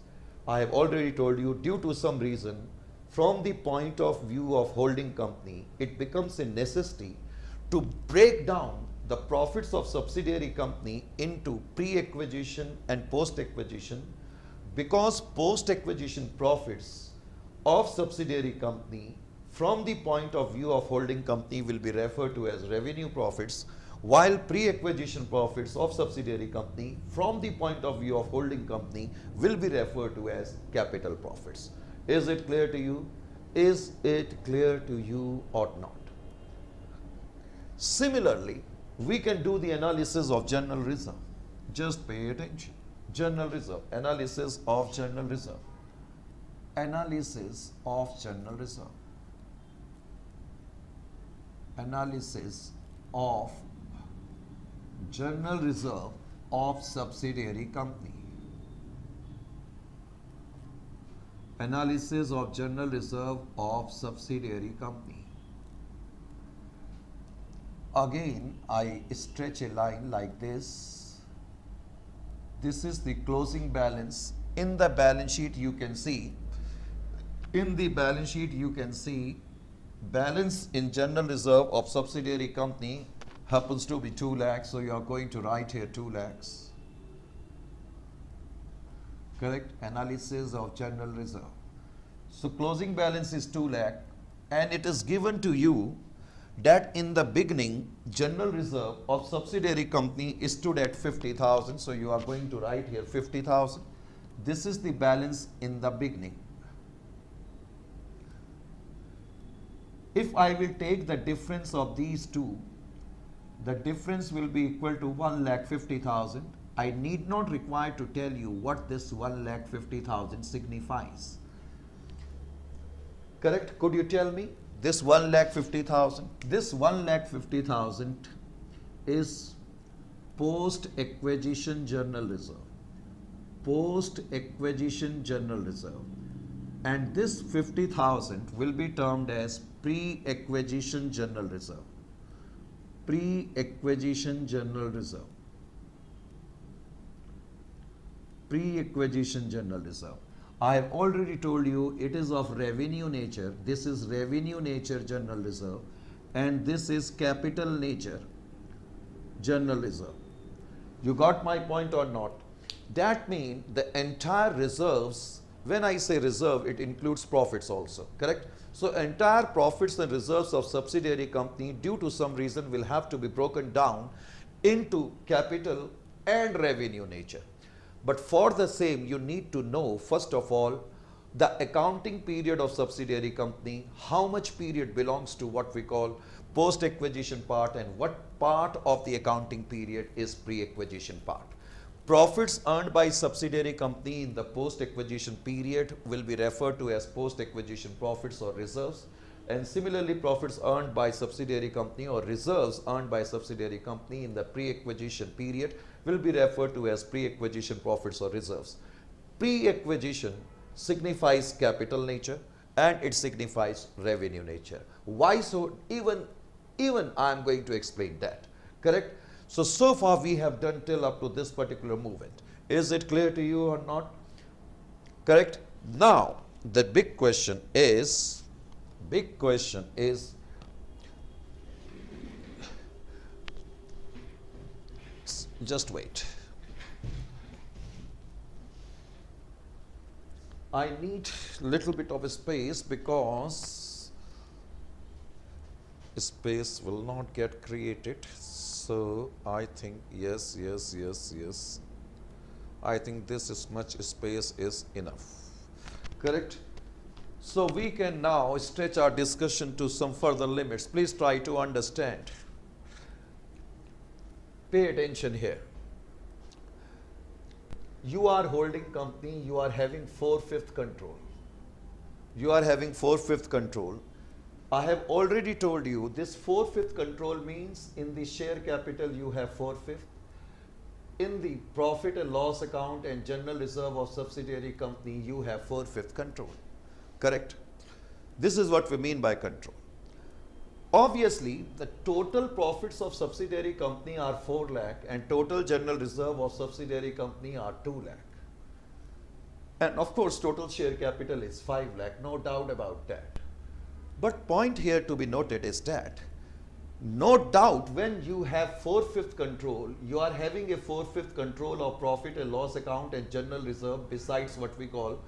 [SPEAKER 1] I have already told you, due to some reason, from the point of view of holding company, it becomes a necessity to break down the profits of subsidiary company into pre-acquisition and post-acquisition, because post-acquisition profits of subsidiary company from the point of view of holding company will be referred to as revenue profits, while pre-acquisition profits of subsidiary company from the point of view of holding company will be referred to as capital profits. Is it clear to you? Is it clear to you or not? Similarly, we can do the analysis of general reserve. Just pay attention. General reserve, analysis of general reserve. Analysis of general reserve. Analysis of general reserve of subsidiary company. Analysis of general reserve of subsidiary company. Again, I stretch a line like this. This is the closing balance. In the balance sheet you can see, balance in general reserve of subsidiary company happens to be 2 lakhs, so you are going to write here 2 lakhs. Correct? Analysis of general reserve. So closing balance is 2 lakh, and it is given to you that in the beginning general reserve of subsidiary company stood at 50,000, so you are going to write here 50,000. This is the balance in the beginning. if I will take the difference of these two, the difference will be equal to 1,50,000. I need not require to tell you what this 1,50,000 signifies. Correct? Could you tell me? This 1,50,000. This 1,50,000 is post-acquisition general reserve. Post-acquisition general reserve. And this 50,000 will be termed as pre-acquisition general reserve. Pre-acquisition general reserve. Pre-acquisition general reserve. I have already told you it is of revenue nature. This is revenue nature general reserve, and this is capital nature general reserve. You got my point or not? That means the entire reserves, when I say reserve, it includes profits also, correct? So entire profits and reserves of subsidiary company due to some reason will have to be broken down into capital and revenue nature. But for the same, you need to know, first of all, the accounting period of subsidiary company, how much period belongs to what we call post-acquisition part, and what part of the accounting period is pre-acquisition part. Profits earned by subsidiary company in the post-acquisition period will be referred to as post-acquisition profits or reserves. And similarly, profits earned by subsidiary company or reserves earned by subsidiary company in the pre-acquisition period will be referred to as pre-acquisition profits or reserves. Pre-acquisition signifies capital nature and it signifies revenue nature. Why so? Even I am going to explain that. Correct? So far we have done till up to this particular movement. Is it clear to you or not? Correct? Now, the big question is, just wait. I need little bit of a space because space will not get created. So I think yes. I think this is much space is enough. Correct? So we can now stretch our discussion to some further limits. Please try to understand. Pay attention here. You are holding company, you are having 4/5 control. You are having 4/5 control. I have already told you this 4/5 control means in the share capital you have 4/5. In the profit and loss account and general reserve of subsidiary company you have 4/5 control. Correct? This is what we mean by control. Obviously, the total profits of subsidiary company are 4 lakh and total general reserve of subsidiary company are 2 lakh. And of course, total share capital is 5 lakh, no doubt about that. But point here to be noted is that, no doubt when you have 4/5 control, you are having a 4/5 control of profit and loss account and general reserve besides what we call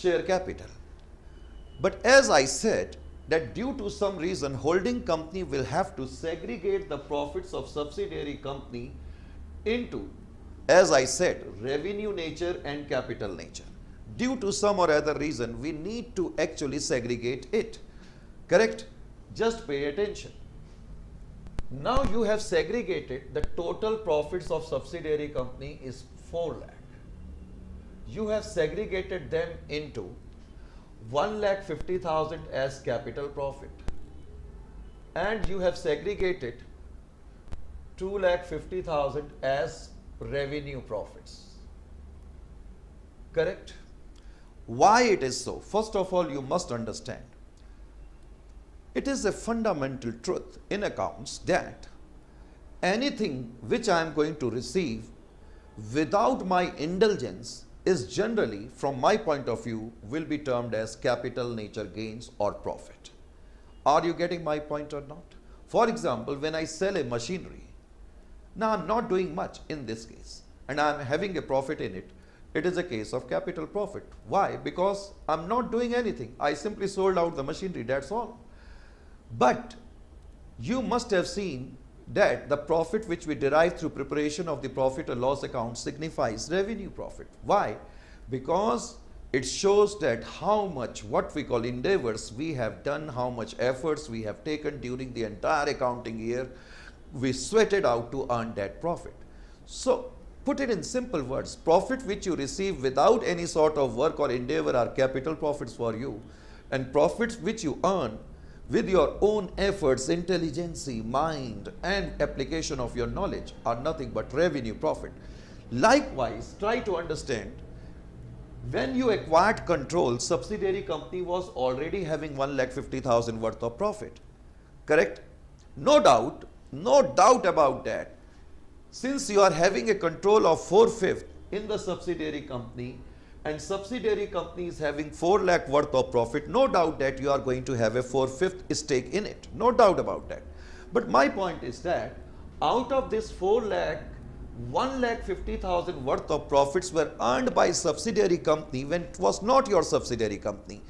[SPEAKER 1] share capital. But as I said, that due to some reason, holding company will have to segregate the profits of subsidiary company into, as I said, revenue nature and capital nature. Due to some or other reason, we need to actually segregate it. Correct? Just pay attention. Now you have segregated the total profits of subsidiary company is 4 lakh. You have segregated them into 1,50,000 as capital profit, and you have segregated 2,50,000 as revenue profits. Correct? Why it is so? First of all, you must understand, it is a fundamental truth in accounts that anything which I am going to receive without my indulgence is generally, from my point of view, will be termed as capital nature gains or profit. Are you getting my point or not? For example, when I sell a machinery, now I'm not doing much in this case and I'm having a profit in it. It is a case of capital profit. Why? Because I'm not doing anything. I simply sold out the machinery, that's all. But you must have seen that the profit which we derive through preparation of the profit or loss account signifies revenue profit. Why? Because It shows that how much what we call endeavors we have done, how much efforts we have taken during the entire accounting year. We sweated out to earn that profit. So put it in simple words, profit which you receive without any sort of work or endeavor are capital profits for you, and profits which you earn with your own efforts, intelligence, mind and application of your knowledge are nothing but revenue profit. Likewise, try to understand, when you acquired control, subsidiary company was already having 1,50,000 worth of profit. Correct? No doubt about that. Since you are having a control of 4/5 in the subsidiary company, and subsidiary company is having 4 lakh worth of profit, no doubt that you are going to have a 4/5 stake in it. No doubt about that. But my point is that out of this 4 lakh, 1,50,000 worth of profits were earned by subsidiary company when it was not your subsidiary company.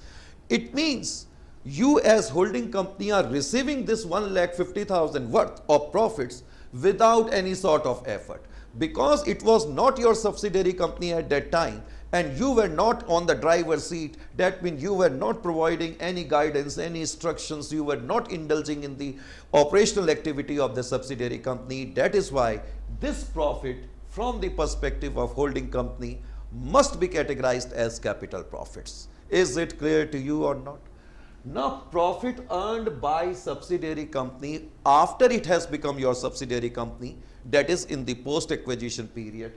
[SPEAKER 1] It means you as holding company are receiving this 1,50,000 worth of profits without any sort of effort, because it was not your subsidiary company at that time and you were not on the driver's seat. That means you were not providing any guidance, any instructions, you were not indulging in the operational activity of the subsidiary company. That is why this profit from the perspective of holding company must be categorized as capital profits. Is it clear to you or not? Now, profit earned by subsidiary company after it has become your subsidiary company, that is in the post-acquisition period.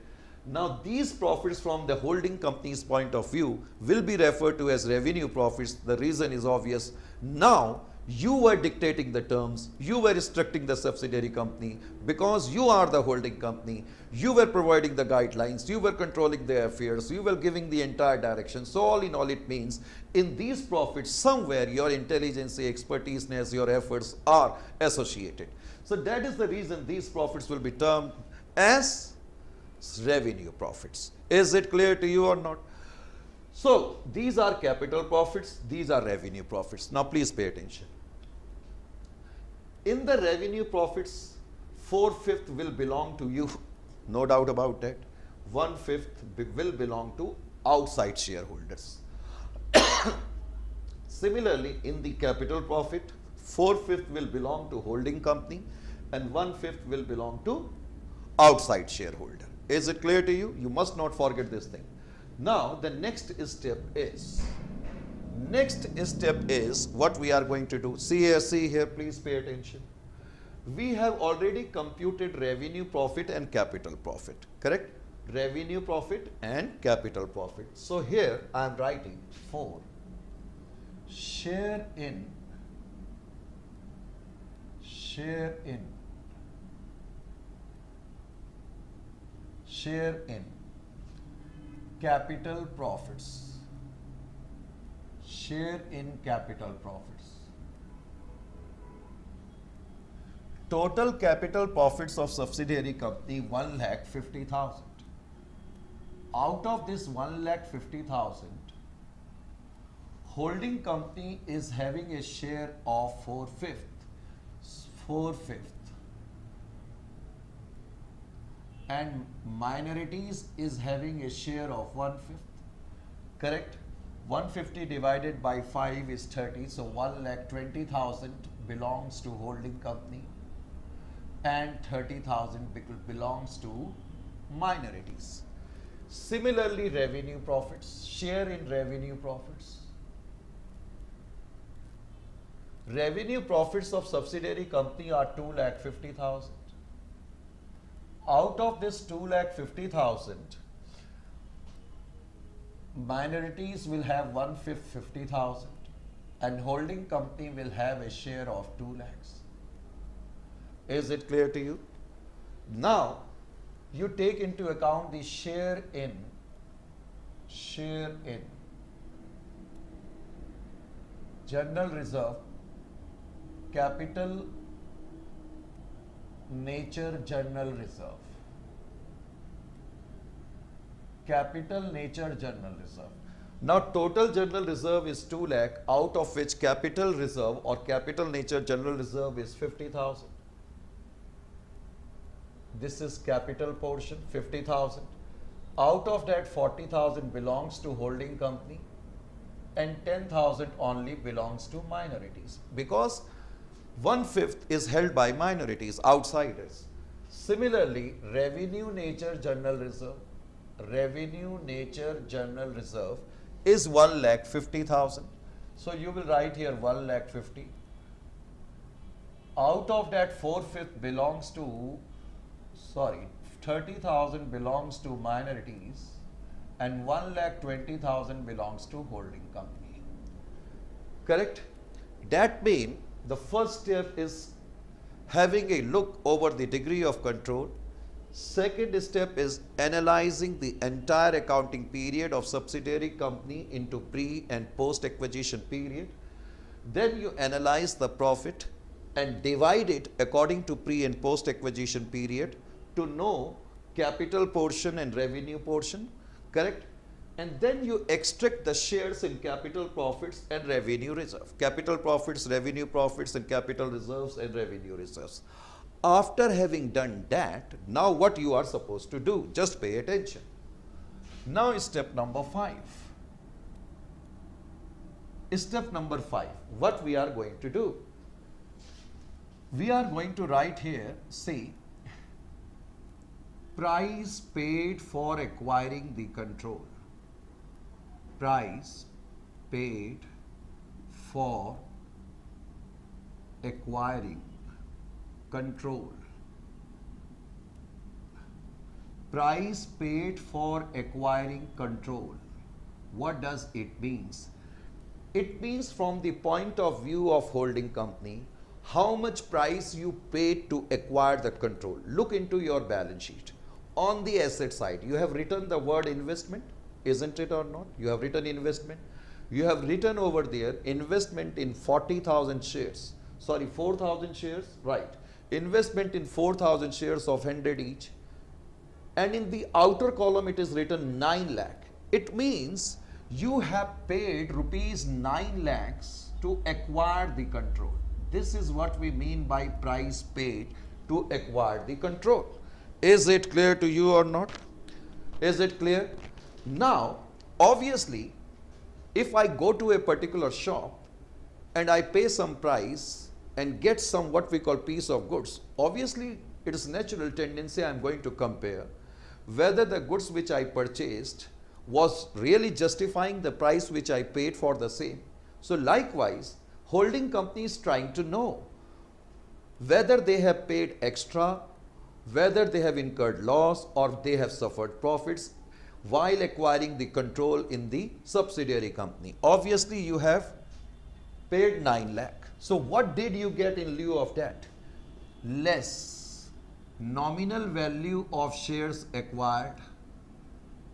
[SPEAKER 1] Now, these profits from the holding company's point of view will be referred to as revenue profits. The reason is obvious. Now, you were dictating the terms, you were instructing the subsidiary company because you are the holding company, you were providing the guidelines, you were controlling the affairs, you were giving the entire direction. So all in all, it means in these profits somewhere your intelligence, expertise, your efforts are associated. So that is the reason these profits will be termed as revenue profits. Is it clear to you or not? So these are capital profits, these are revenue profits. Now please pay attention. In the revenue profits, 4/5 will belong to you, no doubt about that. 1/5 will belong to outside shareholders. Similarly, in the capital profit, 4/5 will belong to holding company and 1/5 will belong to outside shareholder. Is it clear to you? You must not forget this thing. Now, the next step is what we are going to do. See here, please pay attention. We have already computed revenue profit and capital profit, correct? Revenue profit and capital profit. So here I am writing for share in capital profits. Share in capital profits. Total capital profits of subsidiary company 1,50,000. Out of this 1,50,000, holding company is having a share of 4/5, and minorities is having a share of 1/5. Correct? 150 divided by 5 is 30, so 1,20,000 belongs to holding company and 30,000 belongs to minorities. Similarly, revenue profits, share in revenue profits. Revenue profits of subsidiary company are 2,50,000. Out of this 2,50,000, minorities will have 1/5, 50,000, and holding company will have a share of 2 lakhs. Is it clear to you? Now, you take into account the share in general reserve, capital nature general reserve. Capital nature general reserve. Now total general reserve is 2 lakh, out of which capital reserve or capital nature general reserve is 50,000. This is capital portion, 50,000. Out of that 40,000 belongs to holding company and 10,000 only belongs to minorities, because 1/5 is held by minorities, outsiders. Similarly, revenue nature general reserve is 1,50,000. So you will write here 1,50,000. Out of that 4/5 belongs to, 30,000 belongs to minorities and 1,20,000 belongs to holding company. Correct? That means the first step is having a look over the degree of control. Second step is analyzing the entire accounting period of subsidiary company into pre and post acquisition period. Then you analyze the profit and divide it according to pre and post acquisition period to know capital portion and revenue portion, correct? And then you extract the shares in capital profits and revenue reserve. Capital profits, revenue profits, and capital reserves and revenue reserves. After having done that, now what you are supposed to do? Just pay attention. Now step number 5. Step number 5, what we are going to do? We are going to write here, see, price paid for acquiring the control. Price paid for acquiring control. Price paid for acquiring control. What does it mean? It means from the point of view of holding company, how much price you paid to acquire the control. Look into your balance sheet. On the asset side, you have written the word investment, isn't it or not? You have written investment. You have written over there investment in 40,000 shares. 4,000 shares, right. Investment in 4,000 shares of 100 each. And in the outer column, it is written 9 lakh. It means you have paid rupees 9 lakhs to acquire the control. This is what we mean by price paid to acquire the control. Is it clear to you or not? Is it clear? Now, obviously, if I go to a particular shop and I pay some price and get some what we call piece of goods, obviously it is natural tendency I am going to compare whether the goods which I purchased was really justifying the price which I paid for the same. So likewise, holding company is trying to know whether they have paid extra, whether they have incurred loss or they have suffered profits while acquiring the control in the subsidiary company. Obviously, you have paid 9 lakh. So what did you get in lieu of that? Less nominal value of shares acquired,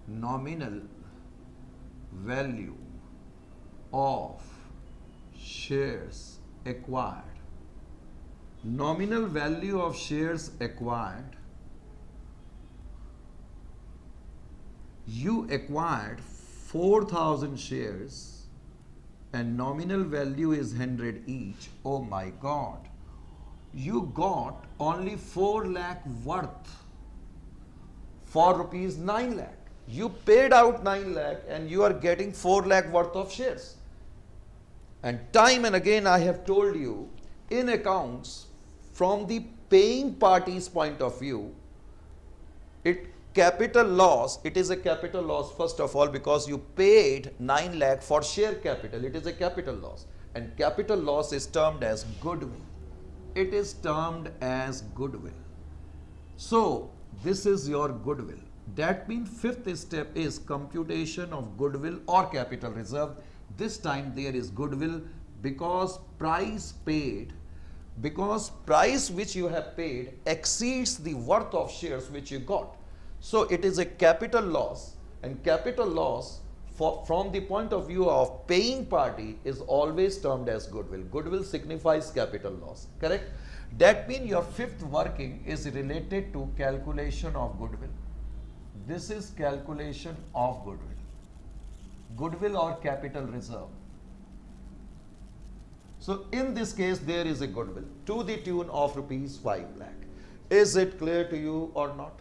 [SPEAKER 1] nominal value of shares acquired, nominal value of shares acquired. You acquired 4,000 shares and nominal value is 100 each. Oh my God. You got only 4 lakh worth for rupees 9 lakh. You paid out 9 lakh and you are getting 4 lakh worth of shares. And time and again I have told you, in accounts, from the paying party's point of view, it is a capital loss first of all because you paid 9 lakh for share capital. It is a capital loss, and capital loss is termed as goodwill. It is termed as goodwill. So this is your goodwill. That means 5th step is computation of goodwill or capital reserve. This time there is goodwill because price which you have paid exceeds the worth of shares which you got. So it is a capital loss, and capital loss from the point of view of paying party is always termed as goodwill. Goodwill signifies capital loss, correct? That means your 5th working is related to calculation of goodwill. This is calculation of goodwill. Goodwill or capital reserve. So in this case there is a goodwill to the tune of rupees 5 lakh. Is it clear to you or not?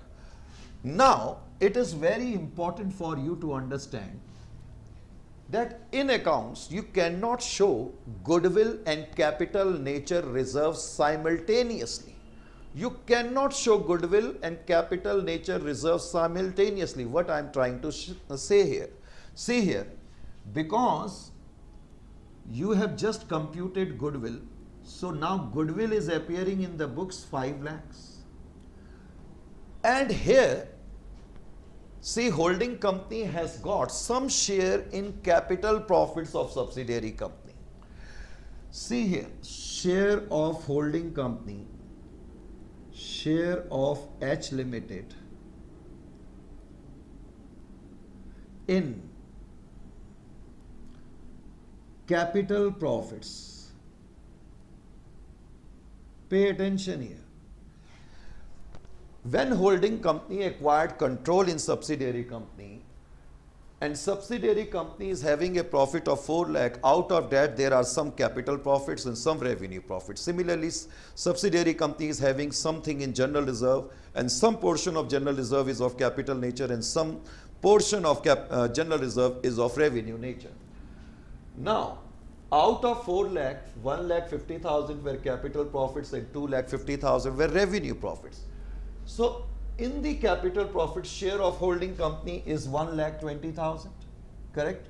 [SPEAKER 1] Now it is very important for you to understand that in accounts you cannot show goodwill and capital nature reserves simultaneously. You cannot show goodwill and capital nature reserves simultaneously. What I am trying to say here. See here, because you have just computed goodwill. So now goodwill is appearing in the books 5 lakhs. And here, see, holding company has got some share in capital profits of subsidiary company. See here, share of holding company, share of H Limited in capital profits. Pay attention here. When holding company acquired control in subsidiary company, and subsidiary company is having a profit of 4 lakh, out of that there are some capital profits and some revenue profits. Similarly, subsidiary company is having something in general reserve, and some portion of general reserve is of capital nature and some portion of general reserve is of revenue nature. Now, out of 4 lakh, 1,50,000 were capital profits and 2,50,000 were revenue profits. So, in the capital profit, share of holding company is 1,20,000, correct?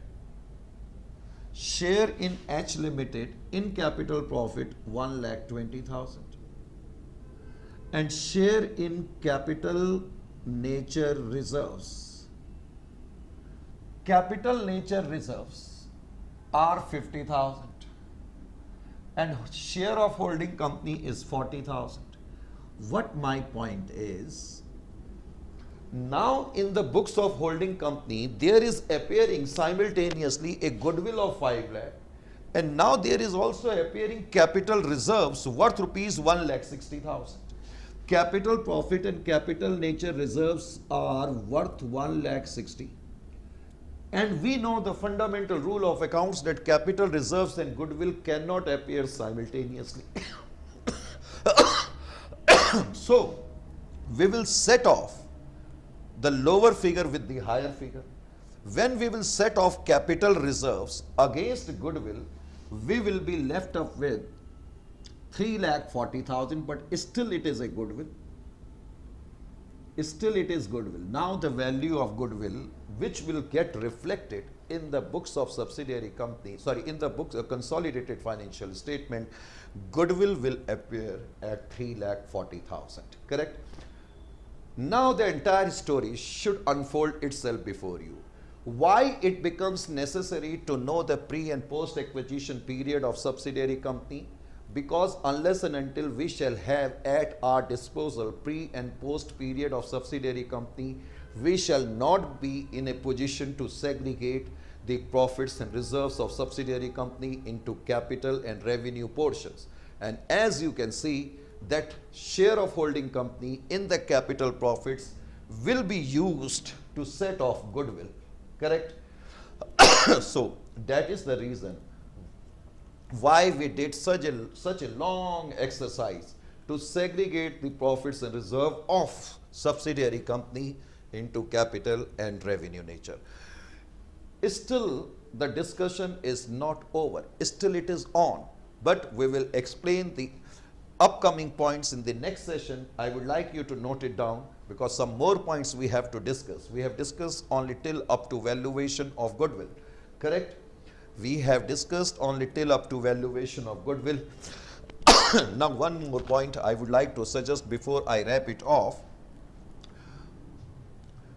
[SPEAKER 1] Share in H Limited in capital profit 1,20,000. And share in capital nature reserves. Capital nature reserves are 50,000. And share of holding company is 40,000. What my point is, now in the books of holding company, there is appearing simultaneously a goodwill of 5 lakh, and now there is also appearing capital reserves worth rupees 1,60,000. Capital profit and capital nature reserves are worth 1,60,000. And we know the fundamental rule of accounts that capital reserves and goodwill cannot appear simultaneously. So, we will set off the lower figure with the higher figure. When we will set off capital reserves against goodwill, we will be left up with 3,40,000, but still it is a goodwill. Still it is goodwill. Now the value of goodwill, which will get reflected in the books of subsidiary company, in the books of consolidated financial statement, goodwill will appear at 3,40,000, correct? Now the entire story should unfold itself before you. Why it becomes necessary to know the pre and post acquisition period of subsidiary company? Because unless and until we shall have at our disposal pre and post period of subsidiary company, we shall not be in a position to segregate the profits and reserves of subsidiary company into capital and revenue portions. And as you can see, that share of holding company in the capital profits will be used to set off goodwill, correct? So that is the reason why we did such a long exercise to segregate the profits and reserve of subsidiary company into capital and revenue nature. Still, the discussion is not over. Still, it is on. But we will explain the upcoming points in the next session. I would like you to note it down because some more points we have to discuss. We have discussed only till up to valuation of goodwill, correct? We have discussed only till up to valuation of goodwill. Now, one more point I would like to suggest before I wrap it off.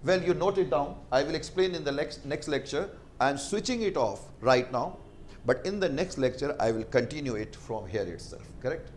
[SPEAKER 1] Well, you note it down. I will explain in the next lecture. I am switching it off right now, but in the next lecture, I will continue it from here itself, correct?